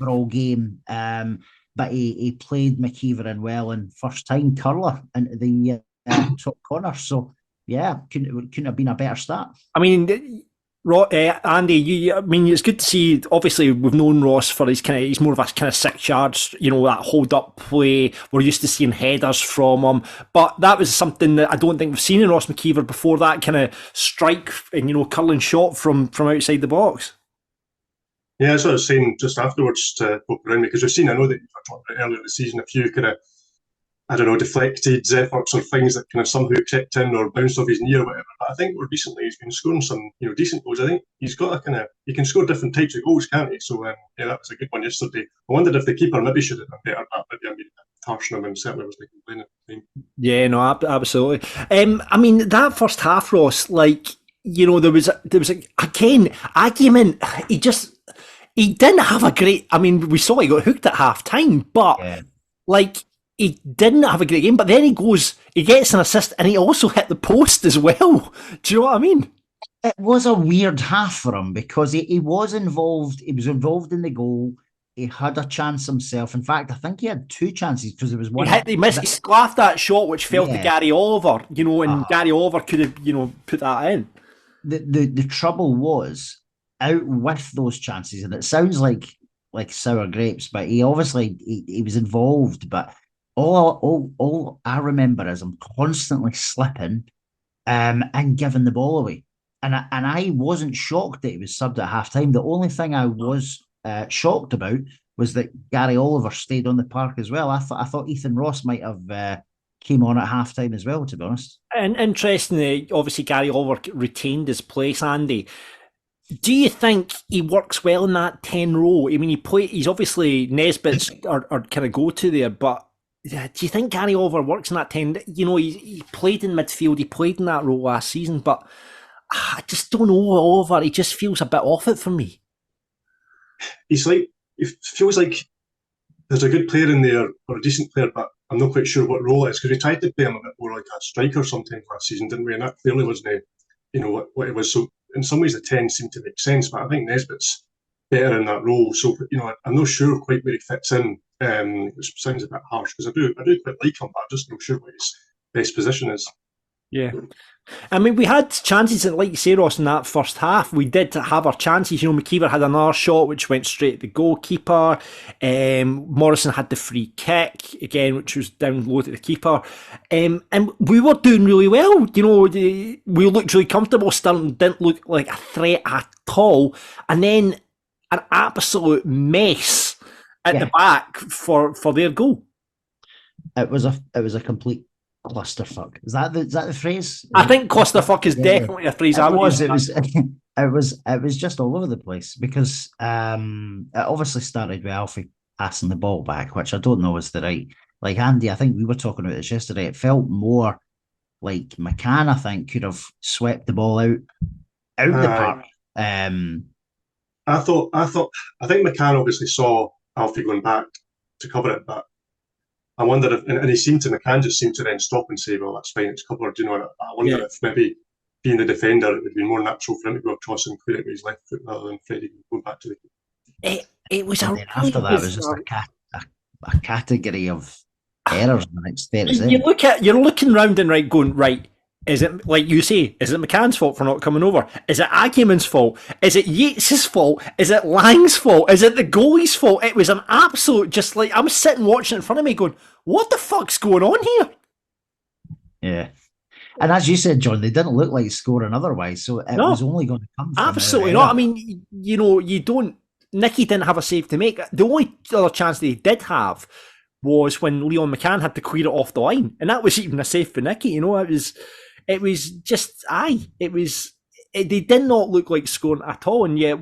overall game. But he played McKeever in well, and first time curler into the top corner. So yeah, couldn't have been a better start. I mean, Andy, it's good to see. Obviously, we've known Ross for he's more of a kind of 6 yards, that hold up play. We're used to seeing headers from him, but that was something that I don't think we've seen in Ross McKeever before. That kind of strike and curling shot from outside the box. Yeah, that's what I was saying just afterwards to poke around, because we've seen. I know that you talked about earlier in the season a few kind of, deflected efforts or things that kind of somehow crept in or bounced off his knee or whatever. But I think more recently he's been scoring some, decent goals. I think he's got he can score different types of goals, can't he? So yeah, that was a good one yesterday. I wondered if the keeper maybe should have done better. But maybe I'm harsh on him, and certainly was complaining at the time. Yeah, no, absolutely. That first half, Ross, there was again, Agyeman. He didn't have a great. We saw he got hooked at half time, but he didn't have a great game, but then he gets an assist, and he also hit the post as well. Do you know what I mean? It was a weird half for him, because he was involved. He was involved in the goal. He had a chance himself. In fact, I think he had 2 chances, because there was one. He missed. He sclaffed that shot, which fell to Gary Oliver. And Gary Oliver could have, put that in. The trouble was out with those chances, and it sounds like sour grapes, but he obviously he was involved, but. All I remember is I'm constantly slipping and giving the ball away. And I wasn't shocked that he was subbed at half-time. The only thing I was shocked about was that Gary Oliver stayed on the park as well. I thought Ethan Ross might have came on at half-time as well, to be honest. And interestingly, obviously Gary Oliver retained his place, Andy. Do you think he works well in that 10 role? He's obviously Nesbitt's or kind of go-to there, but do you think Gary Oliver works in that 10? He played in midfield, he played in that role last season, but I just don't know Oliver. He just feels a bit off it for me. He's like it feels like there's a good player in there, or a decent player, but I'm not quite sure what role it is, because we tried to play him a bit more like a striker sometimes last season, didn't we? And that clearly wasn't, what it was. So in some ways the 10 seemed to make sense, but I think Nesbitt's better in that role. So, I'm not sure quite where he fits in, which sounds a bit harsh, because I do quite like him, but I'm just not sure what his best position is. Yeah. I mean, we had chances, like you say, Ross, in that first half. We did have our chances. Inchyra had another shot which went straight at the goalkeeper. Morrison had the free kick, again, which was down low to the keeper. And we were doing really well. We looked really comfortable. Stirling didn't look like a threat at all. And then an absolute mess at the back for their goal. It was a complete clusterfuck. Is that the phrase? I think clusterfuck is definitely a phrase. It was just all over the place, because it obviously started with Alfie passing the ball back, which I don't know is the right. Like Andy, I think we were talking about this yesterday. It felt more like McCann, I think, could have swept the ball out the park. I think McCann obviously saw Alfie going back to cover it, but I wonder if, and McCann just seemed to then stop and say, well, that's fine, it's covered, I wonder if maybe being the defender, it would be more natural for him to go across and clear it with his left foot rather than Freddie going back to the... It was after that, it was just a category of errors in the next 30 seconds. You're looking round and going, right, is it, like you say, is it McCann's fault for not coming over? Is it Agyeman's fault? Is it Yates' fault? Is it Lang's fault? Is it the goalie's fault? It was an absolute, just like, I'm sitting watching it in front of me going, what the fuck's going on here? Yeah. And as you said, John, they didn't look like scoring otherwise, so it was only going to come from absolutely not. I mean, you don't... Nicky didn't have a save to make. The only other chance they did have was when Leon McCann had to clear it off the line, and that was even a save for Nicky. It was just, they did not look like scoring at all. And yet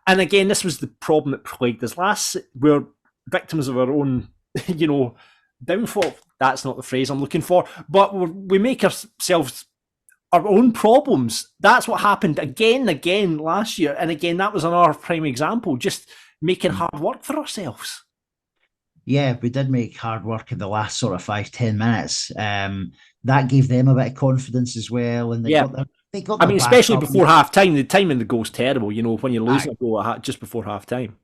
and again, this was the problem that plagued us we're victims of our own, downfall. That's not the phrase I'm looking for, but we make ourselves our own problems. That's what happened again last year. And again, that was another prime example, just making hard work for ourselves. Yeah, we did make hard work in the last sort of 5-10 minutes. That gave them a bit of confidence as well, and they got. Especially before half time. The timing of the goal's terrible. When you lose a goal just before half time.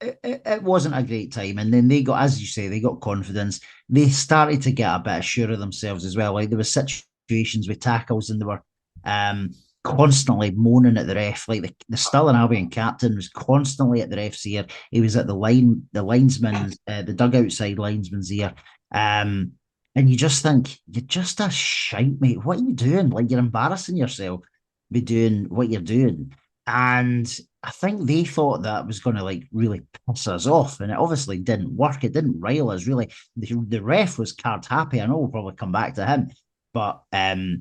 It wasn't a great time, and then they got, as you say, they got confidence. They started to get a bit sure of themselves as well. Like there was situations with tackles, and they were constantly moaning at the ref. Like the Stirling Albion captain was constantly at the ref's ear. He was at the linesman's, the dugout side linesman's ear. And you just think, you're just a shite, mate. What are you doing? Like, you're embarrassing yourself by doing what you're doing. And I think they thought that was going to, like, really piss us off. And it obviously didn't work. It didn't rile us, really. The ref was card happy. I know we'll probably come back to him. But, they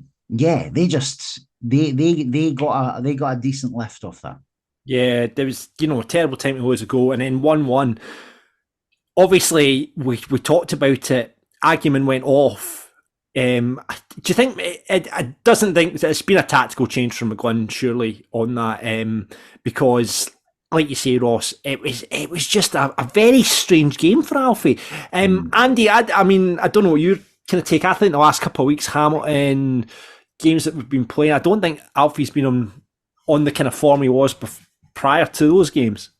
got a decent lift off that. Yeah, there was, a terrible time to lose a goal. And then 1-1. Obviously, we talked about it. Agyeman went off. Do you think it doesn't think that it's been a tactical change from McGlynn surely on that? Because, like you say, Ross, it was just a very strange game for Alfie. Andy, I don't know what you're kind of take. I think the last couple of weeks, Hamilton games that we've been playing, I don't think Alfie's been on the kind of form he was prior to those games.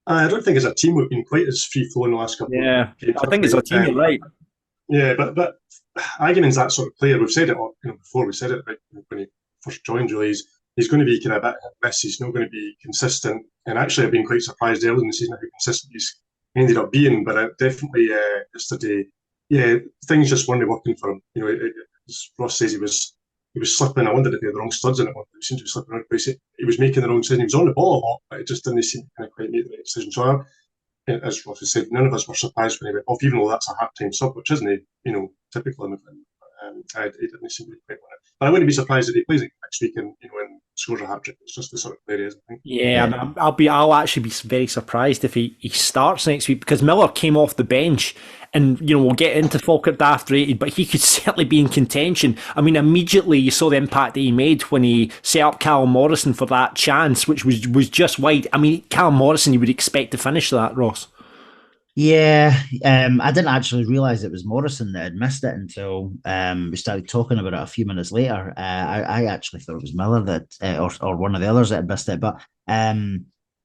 I don't think as a team we've been quite as free-flowing the last couple of games. I think as a team, you're right. Yeah, but Agyeman's that sort of player. We've said it before. We said it when he first joined. Really, he's going to be kind of a bit hit miss. He's not going to be consistent. And actually, I've been quite surprised early in the season how consistent he's ended up being. But definitely yesterday, things just weren't working for him. As Ross says, he was slipping. I wondered if he had the wrong studs in it. He seemed to be slipping around. He was making the wrong decision. He was on the ball a lot, but it just didn't seem to kind of quite make the right decision. So, as Ross has said, none of us were surprised when he went off, even though that's a half-time sub, which isn't typical of him. He didn't seem to be quite on it. But I wouldn't be surprised if he plays it next week and scores a hat trick. It's just the sort of player he is, I think. Yeah, I'll actually be very surprised if he starts next week, because Miller came off the bench, and we'll get into Falkirk Daft rated, but he could certainly be in contention. I mean, immediately you saw the impact that he made when he set up Callum Morrison for that chance, which was just wide. I mean, Callum Morrison, you would expect to finish that, Ross. Yeah, I didn't actually realise it was Morrison that had missed it until we started talking about it a few minutes later. I actually thought it was Miller that, or one of the others that had missed it. But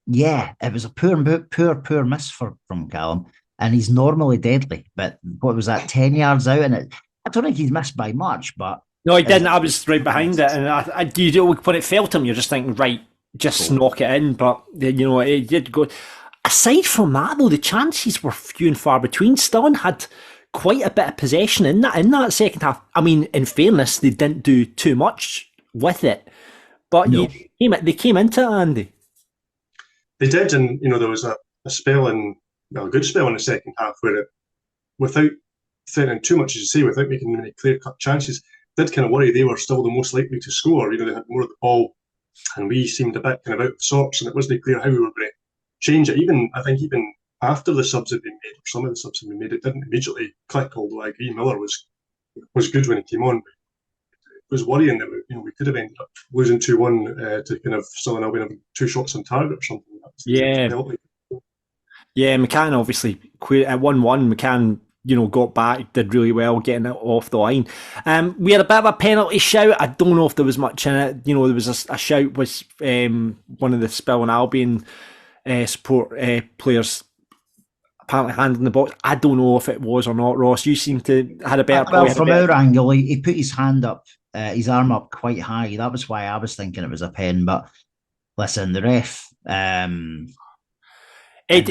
yeah, it was a poor miss from Callum, and he's normally deadly. But what was that, 10 yards out? And I don't think he's missed by much, but no, he didn't. I was right behind it, and when it felt him, you're just thinking, right, just knock it in. But it did go. Aside from that, though, the chances were few and far between. Stirling had quite a bit of possession in that second half. I mean, in fairness, they didn't do too much with it, but no. they came into it, Andy. They did, and there was a good spell in the second half where it, without threatening too much, as you say, without making any clear-cut chances, did kind of worry they were still the most likely to score. They had more of the ball, and we seemed a bit kind of out of sorts, and it wasn't clear how we were going to change it. I think even after the subs had been made, or some of the subs had been made, it didn't immediately click, although I agree Miller was good when he came on. It was worrying that we could have ended up losing 2-1 to kind of Stirling Albion having 2 shots on target or something. Yeah, McCann obviously at 1-1. McCann got back, did really well getting it off the line. We had a bit of a penalty shout. I don't know if there was much in it. There was a shout was one of the Stirling Albion support players apparently handling the box. I don't know if it was or not. Ross, you seem to had a better. Well, from our angle, he put his hand up, his arm up quite high. That was why I was thinking it was a pen. But listen, the ref, the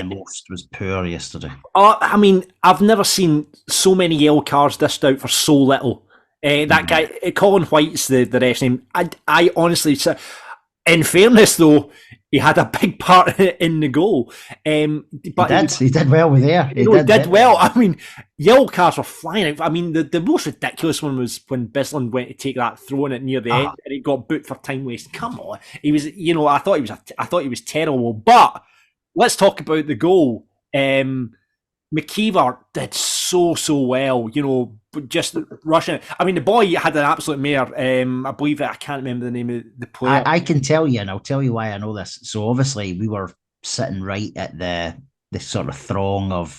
most was poor yesterday. I mean, I've never seen so many yellow cards dished out for so little. That guy, Colin White's the ref's name. I honestly, in fairness though, he had a big part in the goal. But he did well with there. He did well. I mean, yellow cards were flying out. I mean, the most ridiculous one was when Bisland went to take that throw in it near the end, and he got booked for time waste. Come on, he was. I thought he was terrible. But let's talk about the goal. McKeever did so well, just rushing it. I mean, the boy had an absolute mare. I believe I can't remember the name of the player. I can tell you, and I'll tell you why I know this. So obviously we were sitting right at the sort of throng of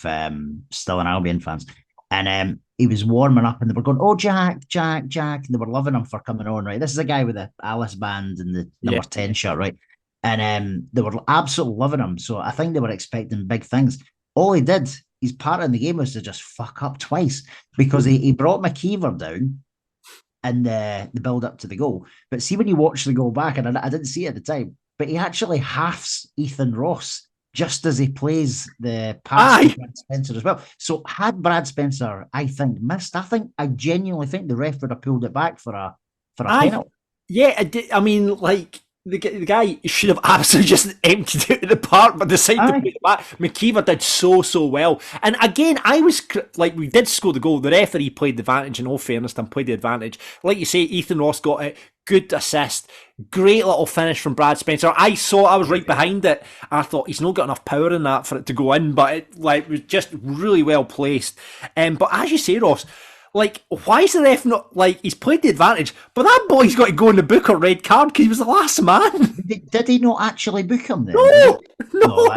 Stirling Albion fans, and he was warming up, and they were going, "Oh, Jack," and they were loving him for coming on. Right, this is a guy with the Alice band and the number 10 shirt, right? And they were absolutely loving him. So I think they were expecting big things. All he did, his part in the game was to just fuck up twice, because he brought McKeever down in the build up to the goal. But see, when you watch the goal back, and I didn't see it at the time, but he actually halves Ethan Ross just as he plays the pass to Brad Spencer as well. So had Brad Spencer, I think, missed, I genuinely think the ref would have pulled it back for a penalty. Yeah, I mean, like, the guy should have absolutely just emptied out of the park, but decided to put it back. McKeever did so well. And again, I was like, we did score the goal. The referee played the advantage, in all fairness, and played the advantage. Like you say, Ethan Ross got it. Good assist. Great little finish from Brad Spencer. I was right behind it. I thought he's not got enough power in that for it to go in, but it was just really well placed. But as you say, Ross, like, why is the ref not, like, he's played the advantage, but that boy's got to go in the book or red card because he was the last man. Did he not actually book him then? No.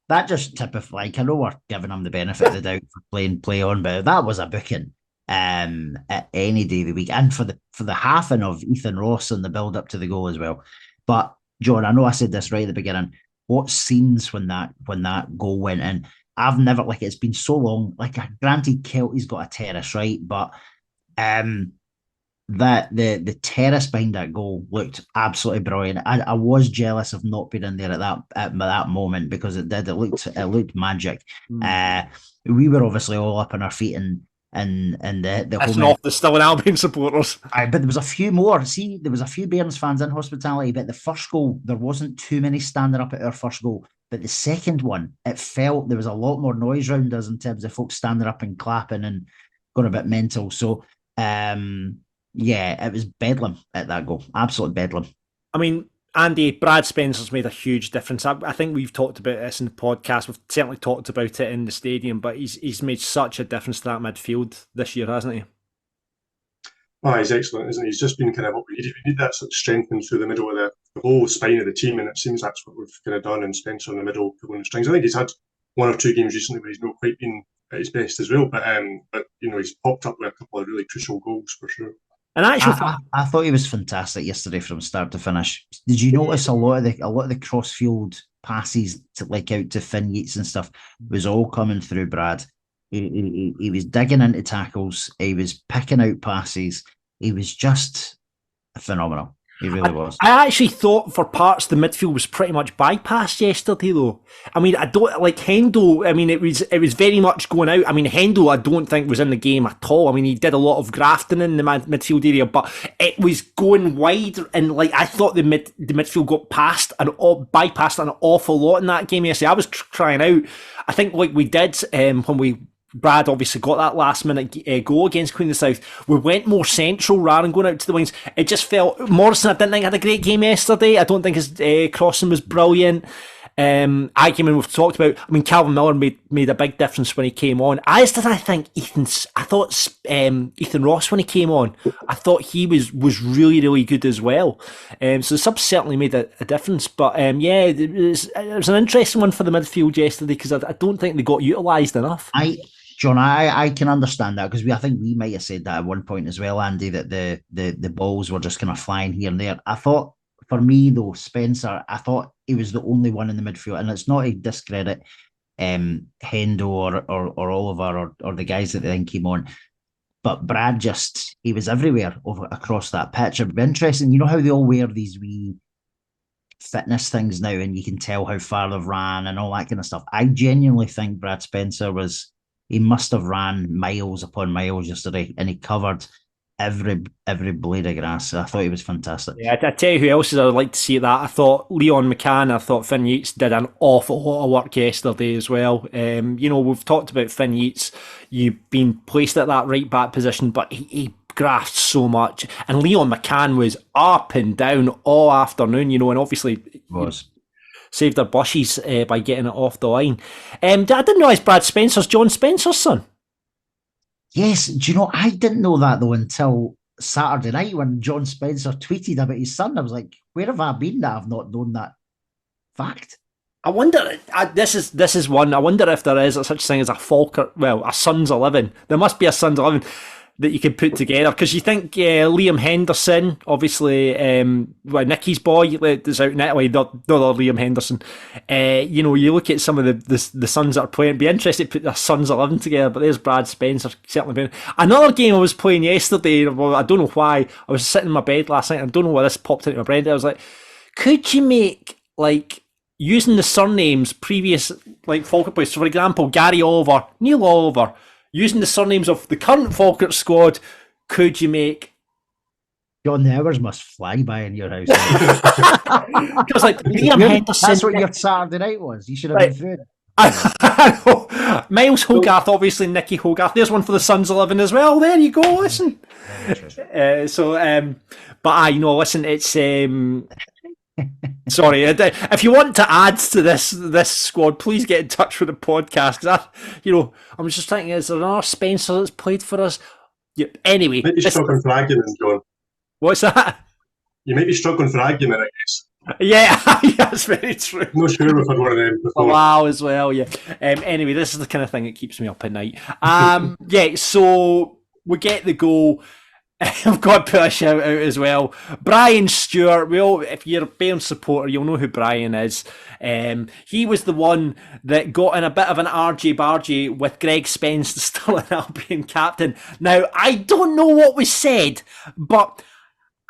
That just typifies, I know we're giving him the benefit of the doubt for playing play on, but that was a booking at any day of the week, and for the halving of Ethan Ross and the build up to the goal as well. But John, I know I said this right at the beginning. What scenes when that goal went in? I've never, like, it's been so long. Like, granted, Kelty's got a terrace, right? But that the terrace behind that goal looked absolutely brilliant. I was jealous of not being in there at that moment, because it looked magic. We were obviously all up on our feet and the that's not the Stirling Albion supporters. But there was a few more. See, there was a few Bairns fans in hospitality, but the first goal, there wasn't too many standing up at our first goal. But the second one, it felt there was a lot more noise around us in terms of folks standing up and clapping and going a bit mental. So Yeah, it was bedlam at that goal. Absolute bedlam. I mean, Andy, Brad Spencer's made a huge difference. I think we've talked about this in the podcast. We've certainly talked about it in the stadium, but he's made such a difference to that midfield this year, hasn't he? Oh, he's excellent, isn't he? He's just been kind of we need that sort of strengthening through the middle of the whole spine of the team, and it seems that's what we've kind of done. And Spencer in the middle, pulling the strings. I think he's had one or two games recently where he's not quite been at his best as well, but he's popped up with a couple of really crucial goals for sure. And actually, I thought he was fantastic yesterday from start to finish. Did you notice a lot of the cross-field passes out to Finn Yates and stuff was all coming through Brad? He was digging into tackles. He was picking out passes. He was just phenomenal. He really was. I actually thought for parts the midfield was pretty much bypassed yesterday, though. I mean, I don't like Hendo. I mean, it was very much going out. I mean, Hendo, I don't think was in the game at all. I mean, he did a lot of grafting in the midfield area, but it was going wide, and I thought the midfield got bypassed an awful lot in that game yesterday. I was crying out. I think we did when Brad obviously got that last minute goal against Queen of the South. We went more central rather than going out to the wings. It just felt Morrison, I didn't think had a great game yesterday. I don't think his crossing was brilliant. I came in, we've talked about, I mean, Calvin Miller made a big difference when he came on. I thought Ethan Ross when he came on, I thought he was really, really good as well. So the subs certainly made a difference. But it was an interesting one for the midfield yesterday because I don't think they got utilised enough. John, I can understand that because I think we might have said that at one point as well, Andy, that the balls were just kind of flying here and there. I thought, for me though, Spencer, I thought he was the only one in the midfield, and it's not a discredit Hendo or Oliver or the guys that then came on, but Brad he was everywhere across that pitch. It'd be interesting, you know how they all wear these wee fitness things now, and you can tell how far they've ran and all that kind of stuff. I genuinely think Brad Spencer he must have ran miles upon miles yesterday, and he covered every blade of grass. I thought he was fantastic. Yeah, I tell you who else I would like to see that. I thought Leon McCann, I thought Finn Yates did an awful lot of work yesterday as well. We've talked about Finn Yates, you've been placed at that right back position, but he grafts so much. And Leon McCann was up and down all afternoon, and obviously was. Saved their bushes by getting it off the line. I didn't realise Brad Spencer's John Spencer's son. Yes, do you know, I didn't know that though until Saturday night when John Spencer tweeted about his son. I was like, where have I been that I've not known that fact? I wonder, this is one, I wonder if there is such thing as a Falkirk, a Sons 11. There must be a Sons 11 that you can put together, because you think Liam Henderson, obviously, Nicky's boy is out in Italy, not Liam Henderson. You look at some of the sons that are playing, it'd be interesting to put their Sons 11 together, but there's Brad Spencer certainly playing. Another game I was playing yesterday, I don't know why, I was sitting in my bed last night, I don't know why this popped into my brain, I was like, could you make, using the surnames previous, Falkirk players, so for example, Gary Oliver, Neil Oliver, using the surnames of the current Falkirk squad, could you make... John, the hours must fly by in your house. Because Liam Henderson... That's what your Saturday night was. You should have been through it. Miles Hogarth, obviously Nicky Hogarth. There's one for the Sons 11 as well. There you go, listen. Listen, it's... Sorry, if you want to add to this squad, please get in touch with the podcast. Because I'm just thinking, is there another Spencer that's played for us? Yeah, anyway, you might be struggling for argument, John. What's that? You might be struggling for argument, I guess. Yeah, that's very true. I'm not sure we've had one of them before. Wow, as well, yeah. Anyway, this is the kind of thing that keeps me up at night. So we get the goal. I've got to put a shout out as well. Brian Stewart, if you're a Bayern supporter, you'll know who Brian is. He was the one that got in a bit of an argy-bargy with Greg Spence, the Stirling Albion captain. Now, I don't know what was said, but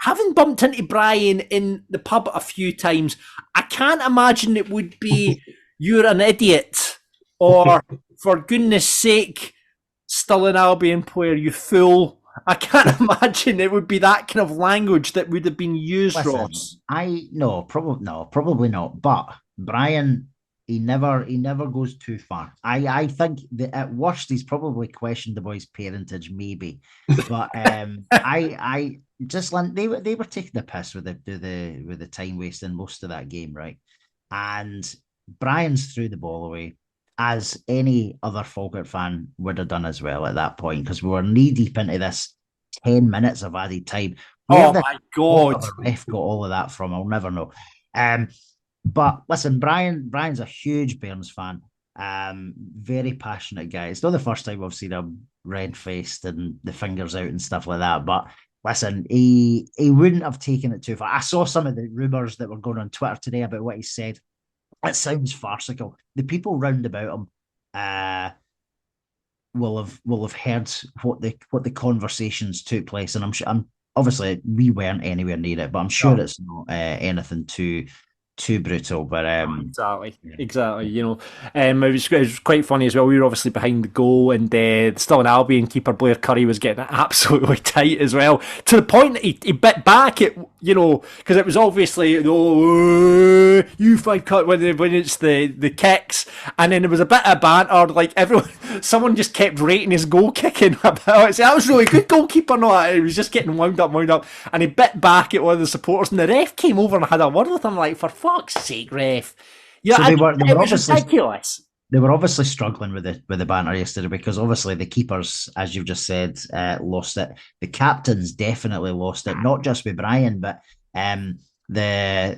having bumped into Brian in the pub a few times, I can't imagine it would be, you're an idiot, or for goodness sake, Stirling Albion player, you fool. I can't imagine it would be that kind of language that would have been used, Ross. Probably not. But Brian He never goes too far. I think that at worst he's probably questioned the boy's parentage, maybe. But I just they were taking the piss with the time wasting most of that game, right? And Brian's threw the ball away, as any other Falkirk fan would have done as well at that point, because we were knee deep into this 10 minutes of added time. Oh my God! The ref got all of that from, I'll never know. But listen, Brian's a huge Bairns fan. Very passionate guy. It's not the first time I've seen him red-faced and the fingers out and stuff like that. But listen, he wouldn't have taken it too far. I saw some of the rumours that were going on Twitter today about what he said. It sounds farcical. The people round about him will have heard what the conversations took place, and I'm obviously we weren't anywhere near it, but I'm sure it's not anything too brutal, but exactly. You know, it was quite funny as well. We were obviously behind the goal, and the Stirling Albion keeper Blair Curry was getting it absolutely tight as well, to the point that he bit back at, you know, because it was obviously you find cut when it's the kicks, and then there was a bit of banter, like someone just kept rating his goal kicking. That was really good goalkeeper. No, it was just getting wound up, and he bit back at one of the supporters, and the ref came over and had a word with him, like, for fuck's sake, ref. Yeah, so it was ridiculous. They were obviously struggling with the banter yesterday, because obviously the keepers, as you've just said, lost it. The captains definitely lost it, not just with Brian, but the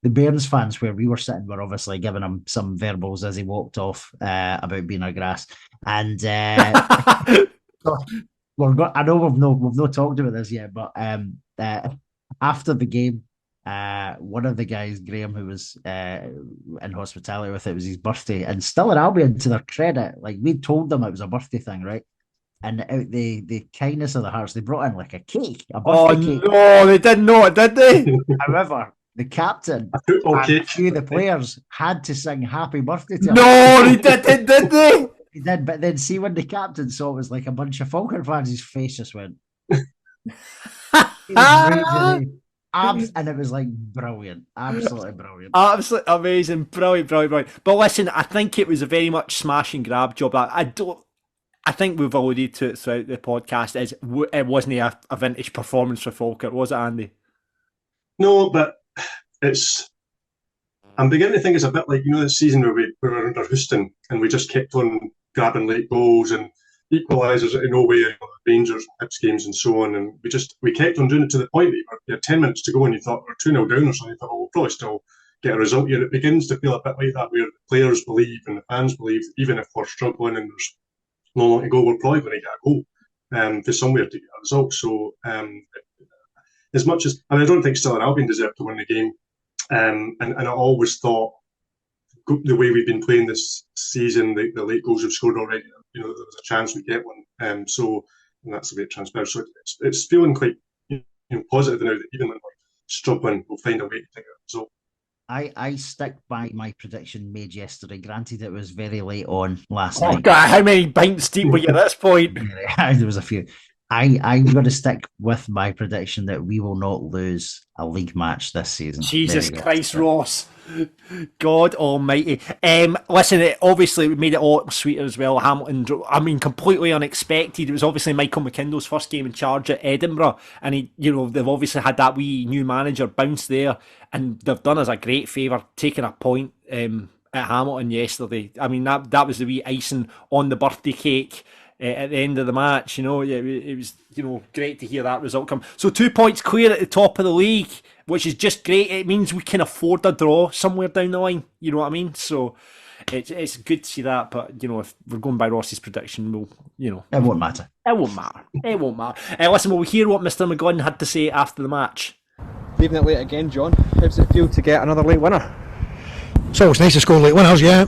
Bairns fans where we were sitting were obviously giving him some verbals as he walked off about being a grass. And I know we've not talked about this yet, but after the game, one of the guys, Graham, who was in hospitality with it, was his birthday, and Stirling Albion, to their credit, like, we told them it was a birthday thing, right? And out the kindness of the hearts, they brought in like a cake, a birthday cake. No, they didn't know it, did they? However, the captain and a few of the players had to sing happy birthday to him. No, they didn't, did they? He did, but then see when the captain saw it was like a bunch of Falkirk fans, his face just went. And it was like brilliant, absolutely brilliant, absolutely amazing, brilliant. But listen, I think it was a very much smash and grab job. I think we've alluded to it throughout the podcast. It wasn't a vintage performance for Falkirk, was it, Andy? No, but I'm beginning to think it's a bit like, you know, the season where we were under Houston and we just kept on grabbing late goals and equalisers in nowhere, you know, Rangers, Hibs games and so on, and we kept on doing it to the point that you had 10 minutes to go and you thought we're 2-0 down or something. You thought, we'll probably still get a result here. It begins to feel a bit like that, where the players believe and the fans believe that even if we're struggling and there's no long to go, we're probably going to get a goal to somewhere to get a result. So as much as, and I don't think Stirling Albion deserved to win the game, and I always thought the way we've been playing this season, the late goals we've scored already, you know, there was a chance we'd get one. So, and that's the way it transpires. So it's feeling quite, you know, positive now that even when we're struggling, we'll find a way to take a result. I stick by my prediction made yesterday. Granted, it was very late on last night. Oh God, how many pints deep were you at this point? There was a few. I'm going to stick with my prediction that we will not lose a league match this season. Jesus Christ, Ross. God almighty. Listen, it obviously made it a lot sweeter as well. Hamilton, I mean, completely unexpected. It was obviously Michael McKindle's first game in charge at Edinburgh, and they've obviously had that wee new manager bounce there, and they've done us a great favour taking a point at Hamilton yesterday. I mean, that was the wee icing on the birthday cake at the end of the match. You know, it was, you know, great to hear that result come. So 2 points clear at the top of the league, which is just great. It means we can afford a draw somewhere down the line. You know what I mean? So it's good to see that. But, you know, if we're going by Ross's prediction, we'll, you know, it won't matter. It won't matter. Listen, we'll hear what Mr. McGowan had to say after the match. Leaving it late again, John. How does it feel to get another late winner? So it's nice to score late winners, yeah.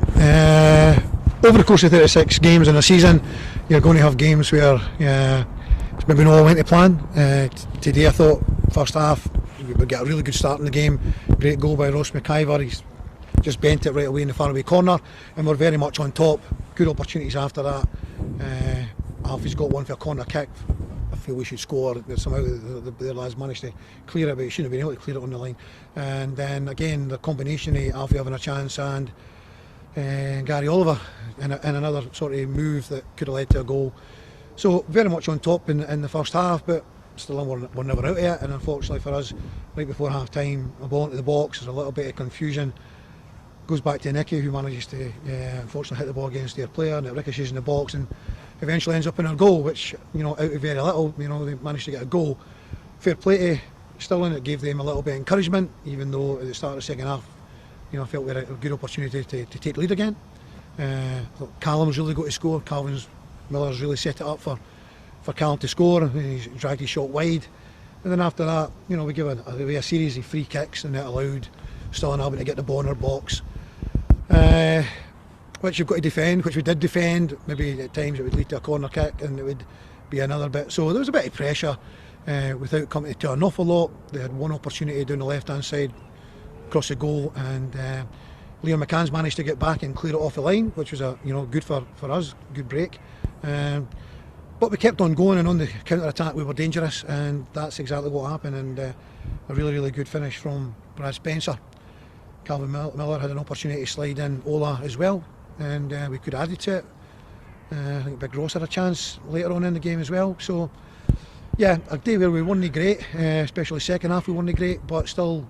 Over the course of 36 games in a season, you're going to have games where it's maybe not all went to plan. Today I thought first half we get a really good start in the game. Great goal by Ross McIver. He's just bent it right away in the faraway corner, and we're very much on top. Good opportunities after that. Alfie's got one for a corner kick. I feel we should score. Somehow the lads managed to clear it, but he shouldn't have been able to clear it on the line. And then again, the combination of Alfie having a chance and Gary Oliver in another sort of move that could have led to a goal. So very much on top in the first half, but still we're never out of it. And unfortunately for us, right before half time, a ball into the box, there's a little bit of confusion. Goes back to Nicky, who manages to unfortunately hit the ball against their player, and it ricochets in the box and eventually ends up in our goal, which, out of very little, they managed to get a goal. Fair play to Stirling, it gave them a little bit of encouragement, even though at the start of the second half, I felt we had a good opportunity to take lead again. Callum's really got to score. Miller's really set it up for Callum to score, and he's dragged his shot wide. And then after that, we give a series of free kicks, and that allowed Stirling Albion to get the ball in our box, which you've got to defend, which we did defend. Maybe at times it would lead to a corner kick, and it would be another bit. So there was a bit of pressure without coming to an awful lot. They had one opportunity down the left-hand side, across the goal, and Liam McCann's managed to get back and clear it off the line, which was good for us, good break. But we kept on going, and on the counter-attack we were dangerous, and that's exactly what happened. And a really, really good finish from Brad Spencer. Calvin Miller had an opportunity to slide in Ola as well, and we could have added to it. I think Big Ross had a chance later on in the game as well. So yeah, a day where we weren't great, especially second half we weren't great, but still,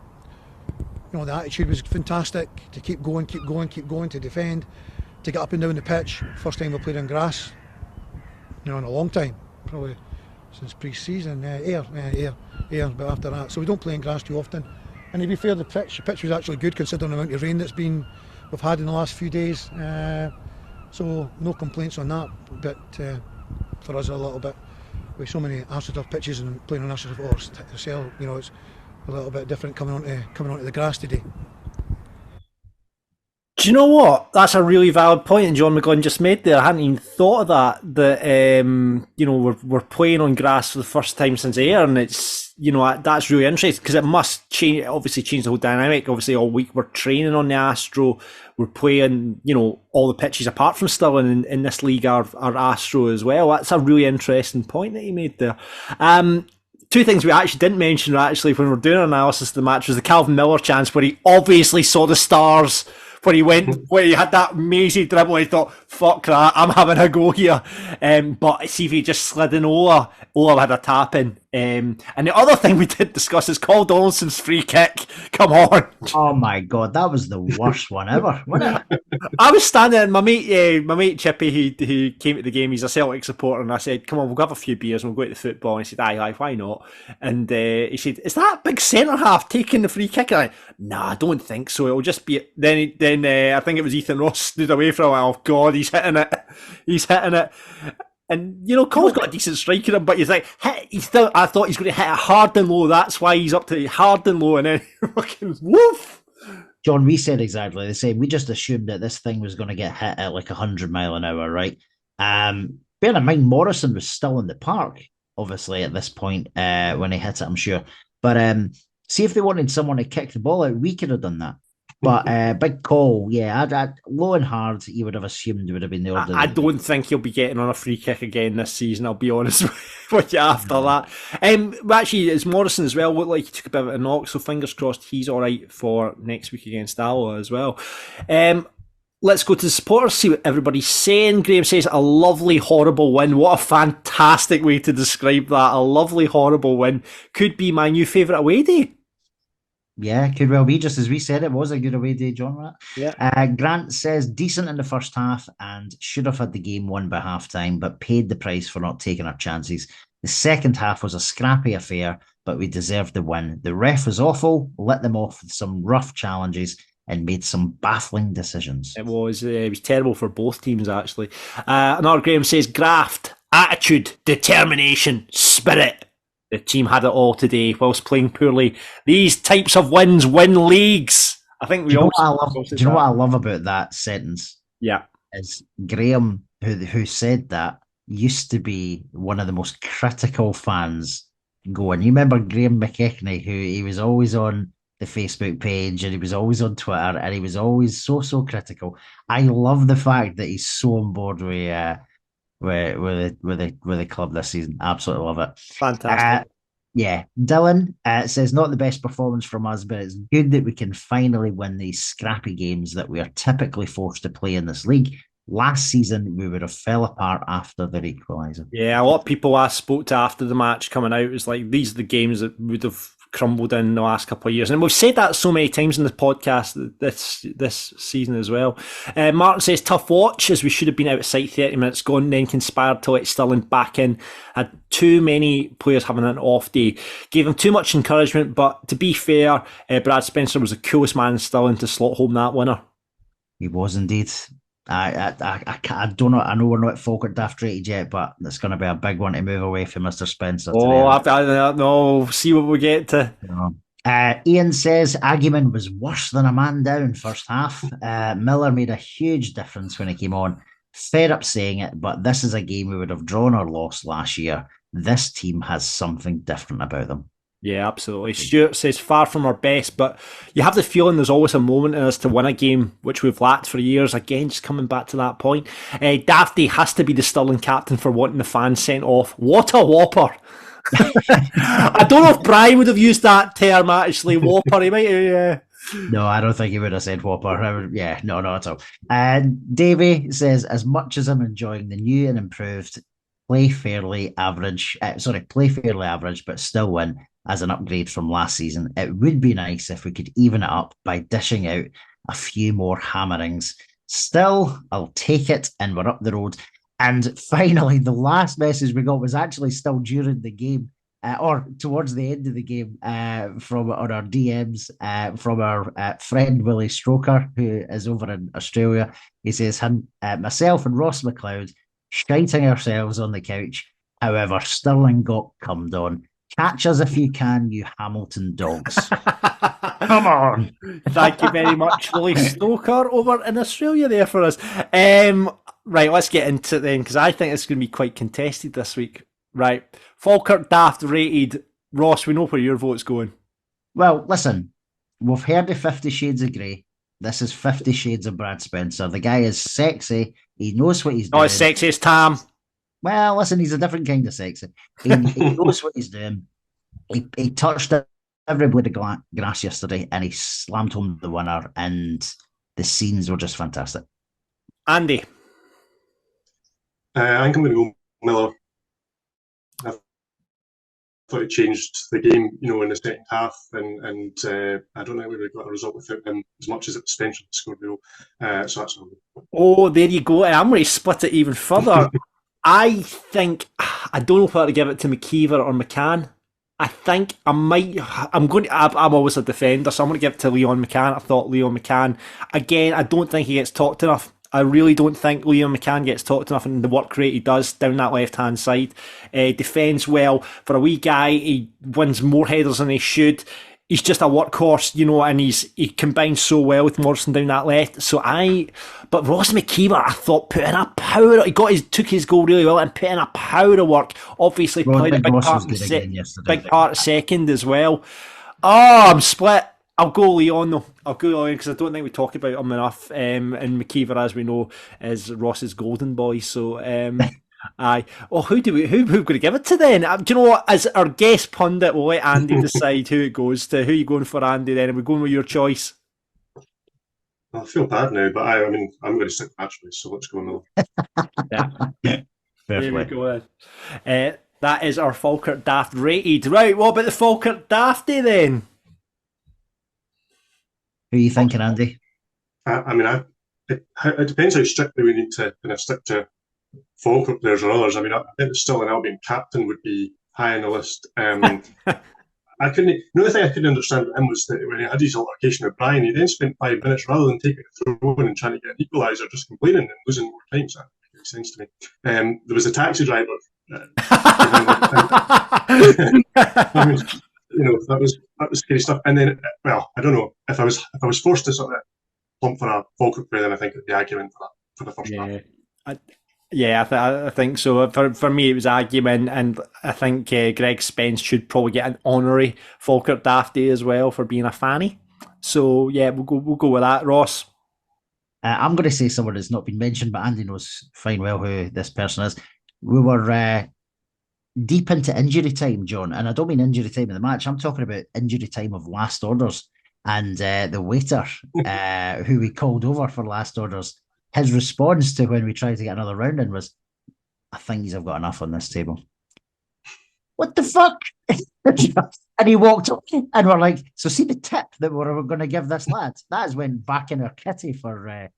the attitude was fantastic to keep going, to defend, to get up and down the pitch. First time we played on grass, in a long time, probably since pre-season. Air, but after that, so we don't play on grass too often. And to be fair, the pitch was actually good considering the amount of rain we've had in the last few days. So no complaints on that. But for us, a little bit with so many AstroTurf pitches and playing on AstroTurf or Cell, it's a little bit different coming onto the grass today. Do you know what? That's a really valid point, and John McGlynn just made there. I hadn't even thought of that. That we're playing on grass for the first time since Ayr, and it's that's really interesting because it must change. Obviously, change the whole dynamic. Obviously, all week we're training on the Astro. We're playing, all the pitches apart from Stirling in this league are Astro as well. That's a really interesting point that he made there. Two things we actually didn't mention when we're doing an analysis of the match was the Calvin Miller chance where he obviously saw the stars. Where he had that mazy dribble, he thought, fuck that, I'm having a go here. But see if he just slid in Ola had a tap in. And the other thing we did discuss is Carl Donaldson's free kick. Come on. Oh my God, that was the worst one ever, wasn't it? I was standing, and my mate Chippy, he came to the game, he's a Celtic supporter, and I said, come on, we'll have a few beers and we'll go to the football. And he said, aye, why not? And he said, is that big centre half taking the free kick? And I, nah, I don't think so. It'll just be, then I think it was Ethan Ross stood away for a while. Oh God, he's hitting it. And Cole's got a decent strike in him, but he's like, I thought he's going to hit it hard and low. That's why he's up to hard and low, and then fucking woof. John, we said exactly the same. We just assumed that this thing was going to get hit at like 100 mile an hour, right? Bear in mind, Morrison was still in the park, obviously, at this point when he hit it, I'm sure. But see if they wanted someone to kick the ball out, we could have done that. But big call, yeah. Low and hard, you would have assumed would have been the order. I don't think he'll be getting on a free kick again this season, I'll be honest with you after that. Actually, it's Morrison as well. Looked like he took a bit of a knock, so fingers crossed he's all right for next week against Alloa as well. Let's go to the supporters, see what everybody's saying. Graham says, a lovely, horrible win. What a fantastic way to describe that. A lovely, horrible win. Could be my new favourite away day. Yeah, could well be. Just as we said, it was a good away day, John. Right? Yeah. Grant says, decent in the first half and should have had the game won by half-time, but paid the price for not taking our chances. The second half was a scrappy affair, but we deserved the win. The ref was awful, let them off with some rough challenges and made some baffling decisions. It was terrible for both teams, actually. Another Graham says, graft, attitude, determination, spirit. The team had it all today, whilst playing poorly. These types of wins win leagues. I think we all. Do you know what I love about that sentence? Yeah, is Graham, who said that, used to be one of the most critical fans going. You remember Graham McKechnie, who he was always on the Facebook page and he was always on Twitter and he was always so critical. I love the fact that he's so on board with the club this season. Absolutely love it. Fantastic. Yeah, Dylan says not the best performance from us, but it's good that we can finally win these scrappy games that we are typically forced to play in this league. Last season, we would have fell apart after their equaliser. Yeah, a lot of people I spoke to after the match coming out was like, these are the games that would have crumbled in the last couple of years. And we've said that so many times in the podcast this season as well. Martin says, tough watch, as we should have been out of sight 30 minutes gone, then conspired to let Stirling back in. Had too many players having an off day. Gave them too much encouragement, but to be fair, Brad Spencer was the coolest man in Stirling to slot home that winner. He was indeed. I don't know. I know we're not at Falkirk Daft rated yet, but it's going to be a big one to move away from Mr. Spencer. No, see what we get to. Ian says Agyeman was worse than a man down first half. Miller made a huge difference when he came on. Fed up saying it, but this is a game we would have drawn or lost last year. This team has something different about them. Yeah, absolutely. Stuart says far from our best, but you have the feeling there's always a moment in us to win a game, which we've lacked for years. Again, just coming back to that point. Dafty has to be the Stirling captain for wanting the fans sent off. What a whopper. I don't know if Brian would have used that term, actually. Whopper, he might have, No, I don't think he would have said whopper. No, not at all. Davey says, as much as I'm enjoying the new and improved, play fairly average, but still win as an upgrade from last season. It would be nice if we could even it up by dishing out a few more hammerings. Still, I'll take it, and we're up the road. And finally, the last message we got was actually still during the game, or towards the end of the game, from on our DMs, from our friend Willie Stroker, who is over in Australia. He says, myself and Ross McLeod shiting ourselves on the couch. However, Stirling got cummed on. Catch us if you can, you Hamilton dogs. Come on. Thank you very much, Willie Stoker, over in Australia there for us. Right, let's get into it then, because I think it's going to be quite contested this week. Right, Falkirk Daft rated. Ross, we know where your vote's going. Well, listen, we've heard of 50 Shades of Grey. This is 50 Shades of Brad Spencer. The guy is sexy. He knows what he's doing. Oh, as sexy as Tam. Well, listen, he's a different kind of sexy. He knows what he's doing. He touched every blade of grass yesterday, and he slammed home the winner, and the scenes were just fantastic. Andy? I think I'm going to go Miller. I thought he changed the game, in the second half, and I don't think we would have got a result without him as much as it was Spencer scored the goal. So that's Oh, there you go. I'm going to split it even further. I think, I don't know whether to give it to McKeever or McCann. I think I'm always a defender, so I'm going to give it to Leon McCann. I thought Leon McCann, again, I don't think he gets talked enough. I really don't think Leon McCann gets talked enough in the work rate he does down that left-hand side. Defends well. For a wee guy, he wins more headers than he should. He's just a workhorse, and he combines so well with Morrison down that left. But Ross McKeever, I thought, put in a power. He took his goal really well and put in a power of work. Obviously, played a big part second as well. Oh, I'm split. I'll go Leon though. I'll go Leon because I don't think we talk about him enough. And McKeever, as we know, is Ross's golden boy. So. Aye. Well, who we're going to give it to then? Do you know what? As our guest pundit, we'll let Andy decide who it goes to. Who are you going for, Andy? Then, are we going with your choice? I feel bad now, but I'm going to stick naturally. So let's go Miller. Yeah. There we go. That is our Falkirk Daft rated. Right. What about the Falkirk Dafty then? Who are you thinking, Andy? It depends how strictly we need to kind of stick to Falkirk players or others. I think still an Albion captain would be high on the list. I couldn't. The thing I couldn't understand with him was that when he had his altercation with Brian, he then spent 5 minutes rather than taking a throw in and trying to get an equaliser, just complaining and losing more time. So that makes sense to me. There was a taxi driver. That was scary stuff. And then, I don't know if I was forced to sort of plump for a Falkirk player, then I think it'd be argument for the first half. I think so. For me, it was argument, and I think Greg Spence should probably get an honorary Falkirk Dafty as well for being a Fanny. So yeah, we'll go with that. Ross? I'm going to say someone that's not been mentioned, but Andy knows fine well who this person is. We were deep into injury time, John, and I don't mean injury time in the match. I'm talking about injury time of last orders. And the waiter who we called over for last orders, his response to when we tried to get another round in was, I think I've got enough on this table. What the fuck? And he walked up and we're like, so see the tip that we're going to give this lad? That is when back in our kitty for...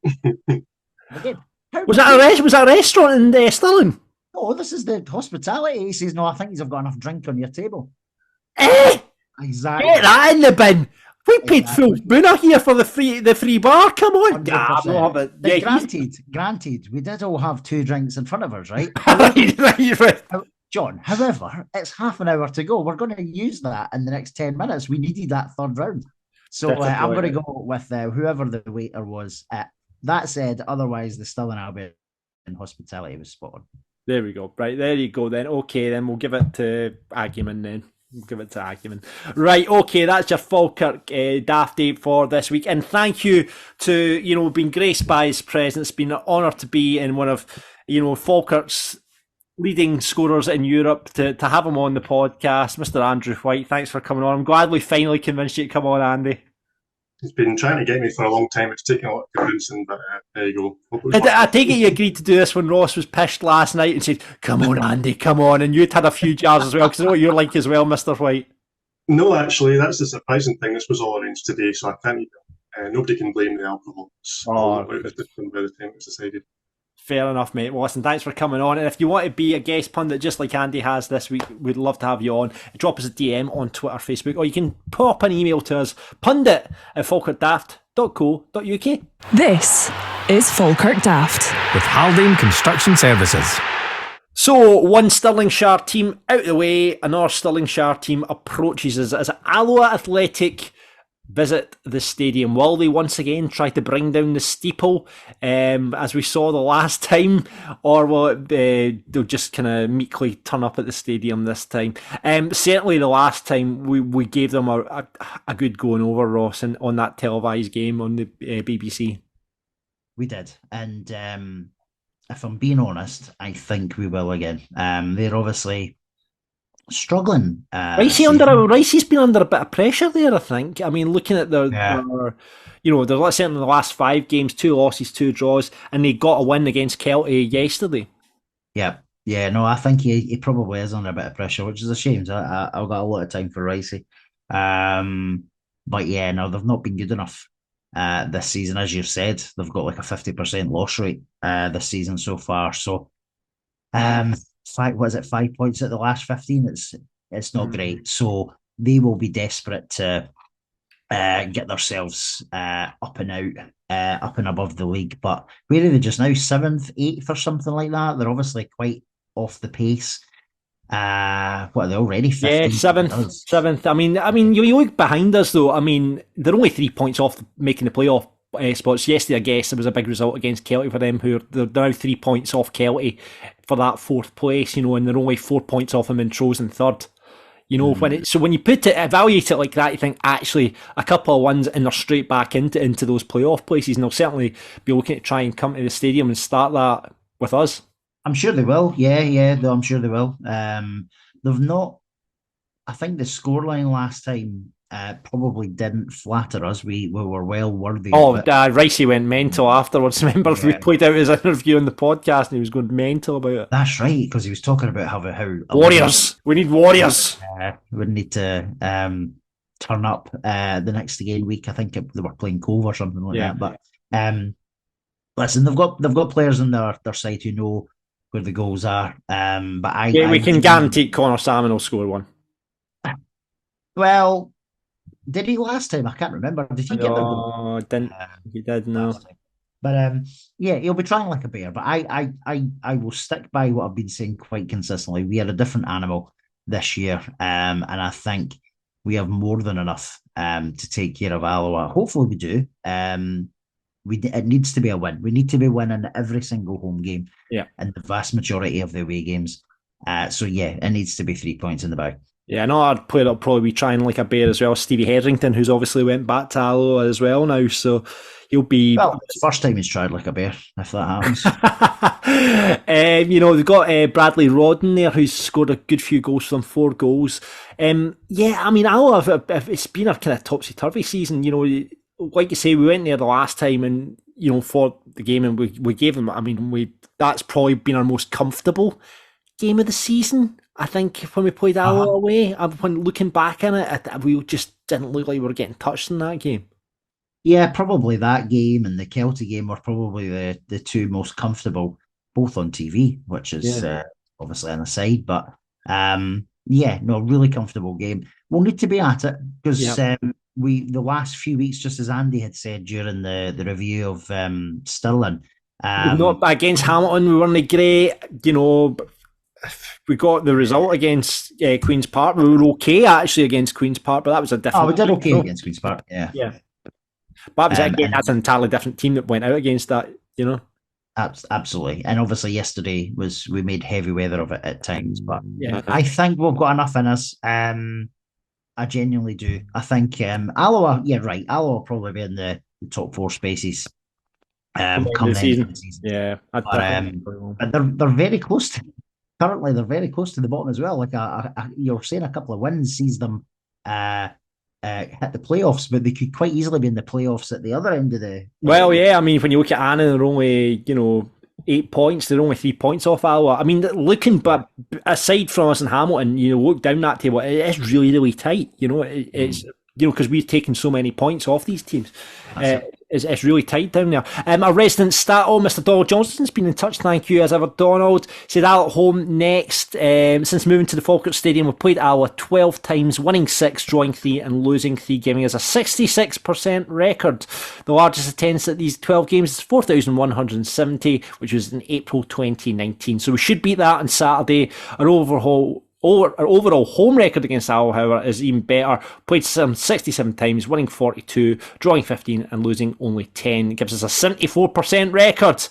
again, was that a restaurant in Stirling? Oh, this is the hospitality. He says, no, I think you've got enough drink on your table. Exactly. Get that in the bin. We paid full booner here for the free bar. Come on. Granted, we did all have 2 drinks in front of us, right? right. John, however, it's half an hour to go. We're going to use that in the next 10 minutes. We needed that third round. So I'm going to go with whoever the waiter was. That said, otherwise, the Stirling Albion hospitality was spot on. There we go. Right, there you go then. Okay, then we'll give it to Argument then. Right, okay, that's your Falkirk Dafty for this week. And thank you to, being graced by his presence. It's been an honour to be in one of, Falkirk's leading scorers in Europe, to have him on the podcast. Mr. Andrew White, thanks for coming on. I'm glad we finally convinced you to come on, Andy. He's been trying to get me for a long time. It's taken a lot of convincing, but there you go. I take it you agreed to do this when Ross was pissed last night and said, come on, Andy, come on. And you'd had a few jars as well, because I know what you're like as well, Mr. White. No, actually, that's the surprising thing. This was all arranged today, so I can't even... nobody can blame the alcohol. It's all out of the time by the time it was decided. Fair enough, mate. Well, listen, thanks for coming on. And if you want to be a guest pundit just like Andy has this week, we'd love to have you on. Drop us a DM on Twitter, Facebook, or you can pop an email to us, pundit@falkirkdaft.co.uk. This is Falkirk Daft with Haldane Construction Services. So, one Stirlingshire team out of the way, another Stirlingshire team approaches us as Alloa Athletic visit the stadium. Will they once again try to bring down the steeple as we saw the last time, or will they'll just kind of meekly turn up at the stadium this time? Certainly the last time we gave them a good going over, Ross, on that televised game on the BBC. We did, and if I'm being honest, I think we will again. They're obviously struggling. Ricey's been under a bit of pressure there, I think. I mean, looking at their certainly the last 5 games, 2 losses, 2 draws, and they got a win against Kelty yesterday. Yeah, no, I think he probably is under a bit of pressure, which is a shame. So I've got a lot of time for Ricey. But yeah, no, they've not been good enough this season. As you've said, they've got like a 50% loss rate this season so far. So, 5 points at the last 15? It's not great. So they will be desperate to get themselves up and above the league. But where are they just now? 7th, 8th, or something like that. They're obviously quite off the pace. What are they already? 15th? Yeah, 7th. I mean, you look behind us though. I mean, they're only 3 points off making the playoff spots. Yesterday, I guess, it was a big result against Kelty for them, they're now 3 points off Kelty for that 4th place, and they're only 4 points off them in Trozen 3rd. When you evaluate it like that, you think actually a couple of wins and they're straight back into those playoff places, and they'll certainly be looking to try and come to the stadium and start that with us. I'm sure they will. Yeah, though I'm sure they will. They've not. I think the scoreline last time probably didn't flatter us. We were well worthy. Ricey went mental afterwards. Remember, we played out his interview on the podcast and he was going mental about it. That's right, because he was talking about how warriors. We need warriors. We need to turn up the next game week. I think they were playing Cove or something like that. But listen, they've got players on their side who know where the goals are. But we can guarantee Connor Salmon will score one. Well, did he last time? I can't remember. Did he get the goal? No, didn't. He did, no. But he'll be trying like a bear. But I will stick by what I've been saying quite consistently. We are a different animal this year, and I think we have more than enough to take care of Alloa. Hopefully we do. It needs to be a win. We need to be winning every single home game, and the vast majority of the away games. So it needs to be 3 points in the bag. Yeah, another player that'll probably be trying like a bear as well, Stevie Hetherington, who's obviously went back to Alloa as well now, so he'll be... Well, it's the first time he's tried like a bear, if that happens. They've got Bradley Rodden there, who's scored a good few goals for them, 4 goals. Alloa, it's been a kind of topsy-turvy season, like you say, we went there the last time and, for the game and we gave them, that's probably been our most comfortable game of the season. I think when we played Alloa away, when looking back in it, we just didn't look like we were getting touched in that game. Yeah, probably that game and the Celtic game were probably the two most comfortable, both on TV, which is obviously an aside. But really comfortable game. We'll need to be at it because the last few weeks, just as Andy had said during the review of Stirling, not against Hamilton, we weren't great. We got the result against Queen's Park. We were okay actually against Queen's Park, but that was a different. Oh, we did okay against Queen's Park. Yeah. But that was that's an entirely different team that went out against that. Absolutely, and obviously yesterday we made heavy weather of it at times, but I think we've got enough in us. I genuinely do. I think Alloa, Alloa will probably be in the top 4 spaces come the end of the season. Yeah, but they're very close to. Currently, they're very close to the bottom as well. Like you're saying, a couple of wins sees them hit the playoffs, but they could quite easily be in the playoffs at the other end of the. Well, yeah, when you look at Annan, they're only 8 points. They're only 3 points off Alloa. But aside from us and Hamilton, look down that table, it's really, really tight. It's because we've taken so many points off these teams. It's really tight down there. Our resident stat, Mr. Donald Johnston's been in touch. Thank you, as ever, Donald. Said Alloa at home next. Since moving to the Falkirk Stadium, we've played Alloa 12 times, winning 6, drawing 3, and losing 3, giving us a 66% record. The largest attendance at these 12 games is 4,170, which was in April 2019. So we should beat that on Saturday. Our overall home record against Alloa, however, is even better. Played some 67 times, winning 42, drawing 15 and losing only 10. It gives us a 74% record.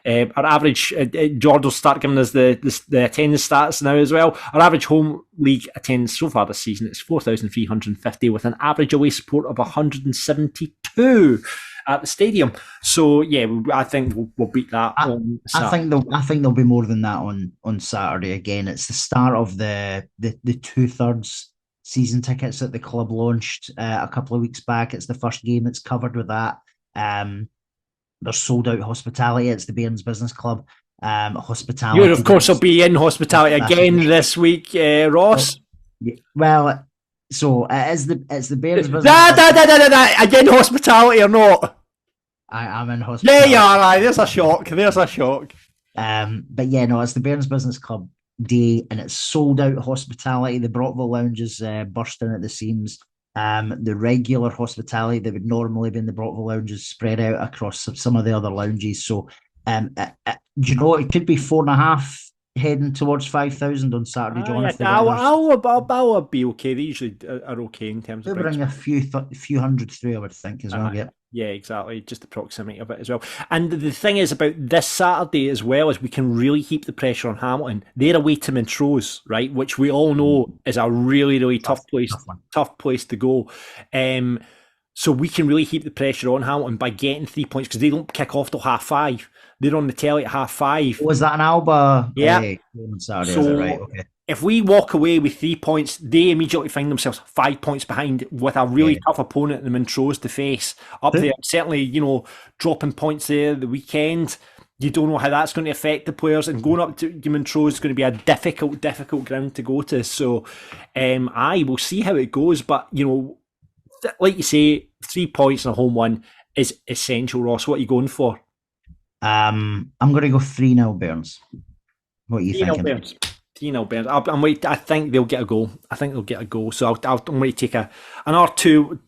Our average, George will start giving us the attendance stats now as well. Our average home league attendance so far this season is 4,350 with an average away support of 172 at the stadium. So I think we'll beat that on Saturday. I think there'll be more than that on Saturday. Again, it's the start of the 2/3 season tickets that the club launched a couple of weeks back. It's the first game that's covered with that. There's sold out hospitality. It's the Bairns Business Club. Hospitality. You, of course, will be in hospitality again this week, Ross. Well, so it's the Bairns Business Club. Again, hospitality or not? I'm in hospitality. Yeah, you are. There's a shock. But it's the Bairns Business Club day, and it's sold out hospitality. The Brockville Lounge is bursting at the seams. The regular hospitality that would normally be in the Brockville Lounge is spread out across some of the other lounges. So, it could be 4.5 heading towards 5,000 on Saturday, John. I'll be okay. They usually are okay in terms of. They'll bring a few hundred through, I would think, as well. Yeah, exactly. Just the proximity of it as well. And the thing is about this Saturday as well is we can really keep the pressure on Hamilton. They're away to Montrose, right, which we all know is a really, really tough place to go. So we can really keep the pressure on Hamilton by getting 3 points because they don't kick off till 5:30. They're on the telly at 5:30. Was that an Alba? Yeah. On Saturday, is it right? Okay. If we walk away with 3 points, they immediately find themselves 5 points behind with a really tough opponent in Montrose to face up there. Certainly, dropping points there the weekend. You don't know how that's going to affect the players, and going up to Montrose is going to be a difficult ground to go to. So, we'll see how it goes. But, like you say, 3 points and a home win is essential, Ross. What are you going for? I'm going to go 3-0 Bairns. What are you thinking? 3-0 Bairns. I think they'll get a goal. So I'm going to take another 2,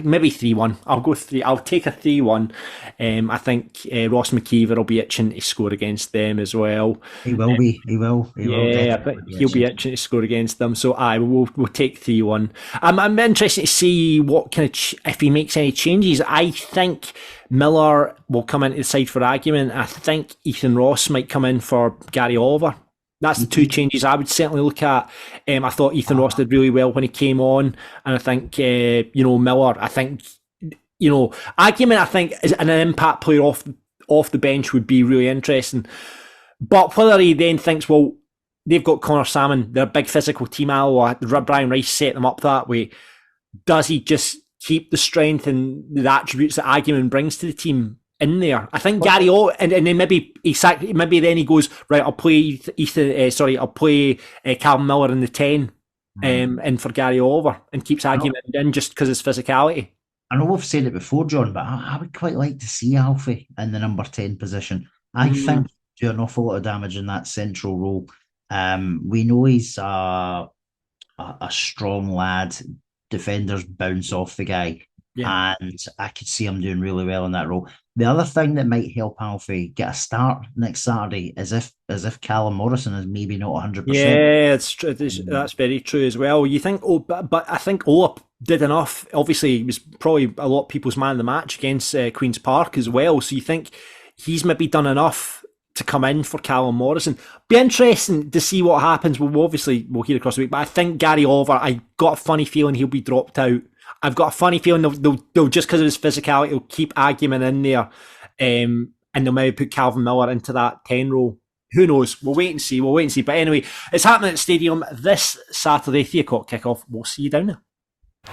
maybe 3-1. I'll go 3. I'll take a 3-1. I think Ross McKeever will be itching to score against them as well. He will be. He will. I think he'll be itching to score against them. So we'll take 3-1. I'm interested to see what kind of if he makes any changes. I think Miller will come into the side for argument. I think Ethan Ross might come in for Gary Oliver. That's the two changes I would certainly look at. I thought Ethan Ross did really well when he came on, and I think Miller. I think argument. I think is an impact player off the bench would be really interesting. But whether he then thinks, well, they've got Connor Salmon, they're a big physical team. Brian Rice set them up that way. Does he just keep the strength and the attributes that Argument brings to the team in there? I think Gary and then maybe then he goes, right, I'll play I'll play Calvin Miller in the 10 and for Gary Oliver, and keeps Argument in just because of his physicality. I know we've said it before, John, but I would quite like to see Alfie in the number 10 position. I think he'll do an awful lot of damage in that central role. We know he's a strong lad. Defenders bounce off the guy, and I could see him doing really well in that role. The other thing that might help Alfie get a start next Saturday is if Callum Morrison is maybe not 100%. Yeah, that's very true as well. You think, but I think Olap did enough. Obviously, he was probably a lot of people's man of the match against Queen's Park as well. So you think he's maybe done enough to come in for Callum Morrison. Be interesting to see what happens. We'll hear across the week, but I think Gary Oliver, I got a funny feeling he'll be dropped out. I've got a funny feeling they'll just because of his physicality, he'll keep Argument in there, and they'll maybe put Calvin Miller into that 10 role. Who knows? We'll wait and see. But anyway, it's happening at the stadium this Saturday, 3 o'clock kickoff. We'll see you down there.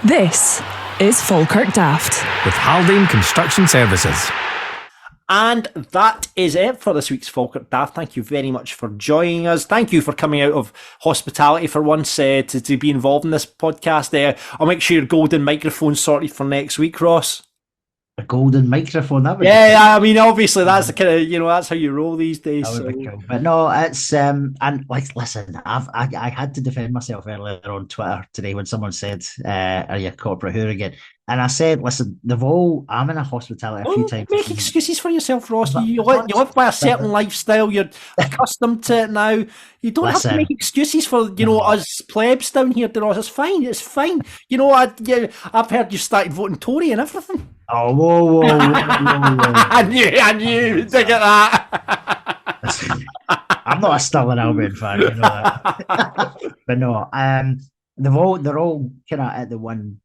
This is Falkirk Daft with Haldane Construction Services. And that is it for this week's Falkirk Daft. Thank you very much for joining us. Thank you for coming out of hospitality for once to be involved in this podcast. I'll make sure your golden microphone's sorted for next week, Ross. A golden microphone, that would I mean, obviously that's the kind of that's how you roll these days. That would be cool. But no, it's and like, listen, I had to defend myself earlier on Twitter today when someone said, "Are you a corporate hooligan?" And I said, "Listen, I'm in a hospitality a few times." Make excuses for yourself, Ross. You live by a certain lifestyle. You're accustomed to it now. You don't have to make excuses for us plebs down here, Ross. It's fine. I've heard you started voting Tory and everything. Oh, whoa. I knew. Dig at that. I'm not a Stirling Albion fan, you know that. But no, they're all kind of at the 1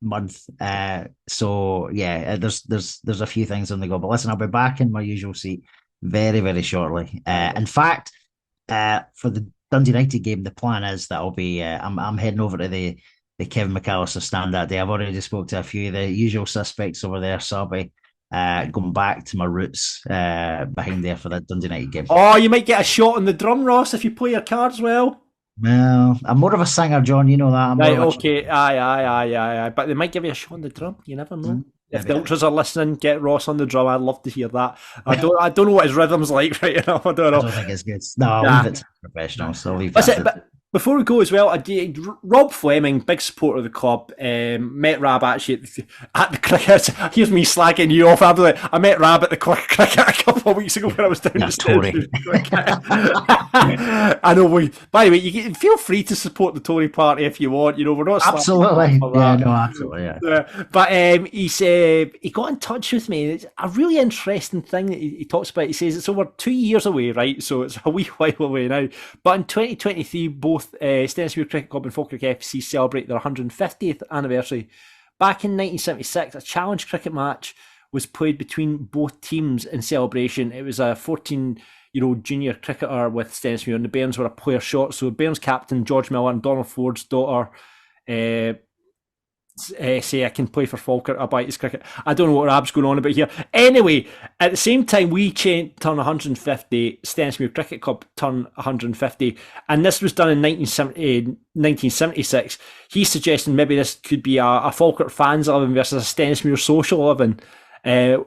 month. So yeah, there's a few things on the go. But listen, I'll be back in my usual seat very, very shortly. In fact, for the Dundee United game, the plan is that I'll be I'm heading over to the Kevin McAllister stand that day. I've already spoke to a few of the usual suspects over there, so I'll be going back to my roots behind there for the Dundee United game. Oh, you might get a shot on the drum, Ross, if you play your cards well. Well, I'm more of a singer, John. You know that. Right, okay. Aye. But they might give you a shot on the drum. You never know. If the ultras are listening, get Ross on the drum. I'd love to hear that. I don't know what his rhythm's like right now. I don't know. I don't think it's good. No, I'll leave it to professionals. So leave that. But before we go as well, Rob Fleming, big supporter of the club, met Rab actually at the cricket. Here's me slagging you off. I met Rab at the cricket a couple of weeks ago when I was down the stairs. I know. By the way, you can feel free to support the Tory party if you want. We're not absolutely. Absolutely. Yeah. But he got in touch with me. It's a really interesting thing that he talks about. He says it's over 2 years away, right? So it's a wee while away now. But in 2023, both Stennismuir Cricket Club and Falkirk FC celebrate their 150th anniversary. Back in 1976, a challenge cricket match was played between both teams in celebration. It was a 14-year-old junior cricketer with Stennismuir, and the Bairns were a player shot. So Bairns captain George Miller and Donald Ford's daughter say I can play for Falkirk about his cricket. I don't know what Rab's going on about here. Anyway, at the same time we turn 150, Stennismuir Cricket Club turn 150, and this was done in 1976. He's suggesting maybe this could be a Falkirk fans 11 versus a Stennismuir social 11.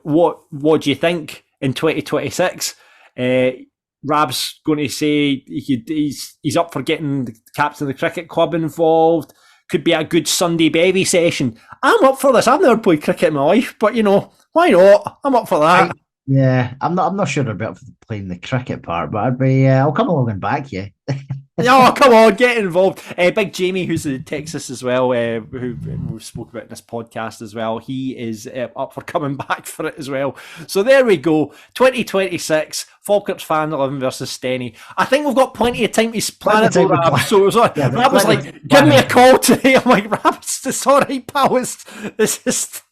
What do you think in 2026? Rab's going to say he's up for getting the captain of the cricket club involved. Could be a good Sunday baby session. I'm up for this. I've never played cricket in my life, but why not? I'm up for that. Yeah, I'm not sure about playing the cricket part, but I'll come along and back you. Oh, come on, get involved. Big Jamie, who's in Texas as well, who we've spoken about in this podcast as well. He is up for coming back for it as well. So there we go. 2026, Falkirk's Fan 11 versus Stenny. I think we've got plenty of time to plan it. So it was like, Rab was like, give me a call today. I'm like, Rab, it's all right, pal. It's just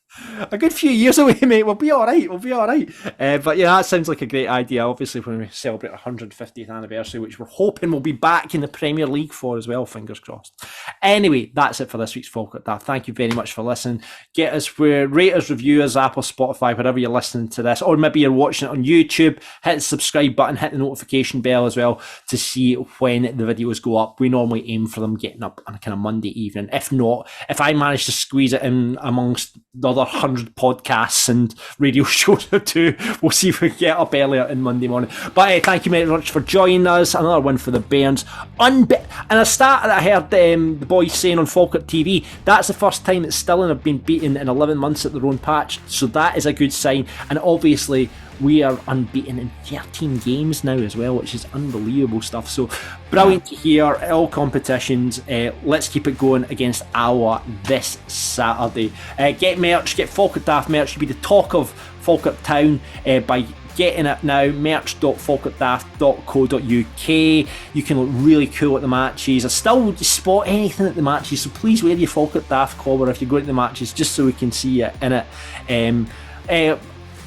a good few years away, mate. We'll be all right. But yeah, that sounds like a great idea. Obviously, when we celebrate our 150th anniversary, which we're hoping we'll be back in the Premier League for as well, fingers crossed. Anyway, that's it for this week's Falkirk Daft. Thank you very much for listening. Get us rate us, review us, Apple, Spotify, wherever you're listening to this, or maybe you're watching it on YouTube. Hit the subscribe button, hit the notification bell as well to see when the videos go up. We normally aim for them getting up on a kind of Monday evening. If not, if I manage to squeeze it in amongst the other 100 podcasts and radio shows or two, we'll see if we can get up earlier in Monday morning. But thank you very much for joining us. Another win for the Bairns. And I started, I heard the boys saying on Falkirk TV, that's the first time that Stirling have been beaten in 11 months at their own patch, so that is a good sign. And obviously we are unbeaten in 13 games now as well, which is unbelievable stuff. So brilliant to hear. All competitions, let's keep it going against Alloa this Saturday. Get merch, get Falkirk Daft merch. You'll be the talk of Falkirk Town by getting it now. merch.falkirkdaft.co.uk. You can look really cool at the matches. I still spot anything at the matches, so please wear your Falkirk Daft collar if you go to the matches, just so we can see you in it.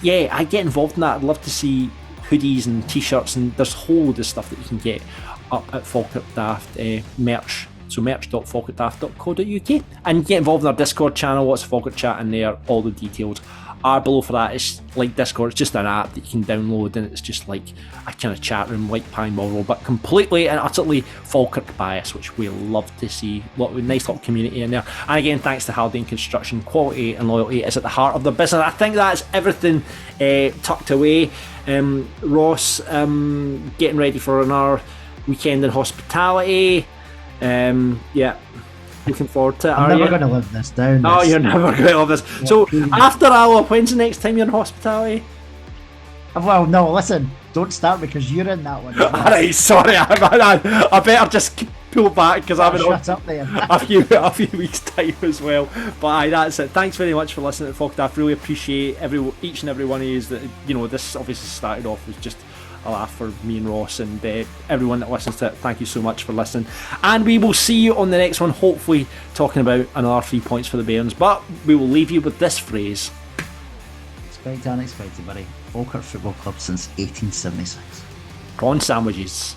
Yeah, I get involved in that. I'd love to see hoodies and t-shirts, and there's a whole load of stuff that you can get up at Falkirk Daft merch. So merch.falkirkdaft.co.uk, and get involved in our Discord channel. Lots of Falkirk chat in there. All the details are below for that. It's like Discord, it's just an app that you can download, and it's just like a kind of chat room like Pine Ball, but completely and utterly Falkirk bias, which we love to see. Nice little community in there. And again, thanks to Haldane Construction. Quality and loyalty is at the heart of the business. I think that's everything tucked away. Ross getting ready for another weekend in hospitality. Yeah, looking forward to it. I'm never going to live this down. Oh, you're never going to live this. So after Alloa, when's the next time you're in hospitality? Well, no, listen, don't start because you're in that one. Alright, sorry, I better just pull back because I'm in a few weeks time as well. But aye, that's it. Thanks very much for listening to Falkirk Daft. Really appreciate each and every one of you. That, you know, this obviously started off as just a laugh for me and Ross, and everyone that listens to it, thank you so much for listening, and we will see you on the next one, hopefully talking about another 3 points for the Bairns. But we will leave you with this phrase: expect unexpected, buddy. Falkirk Football Club since 1876. Prawn sandwiches.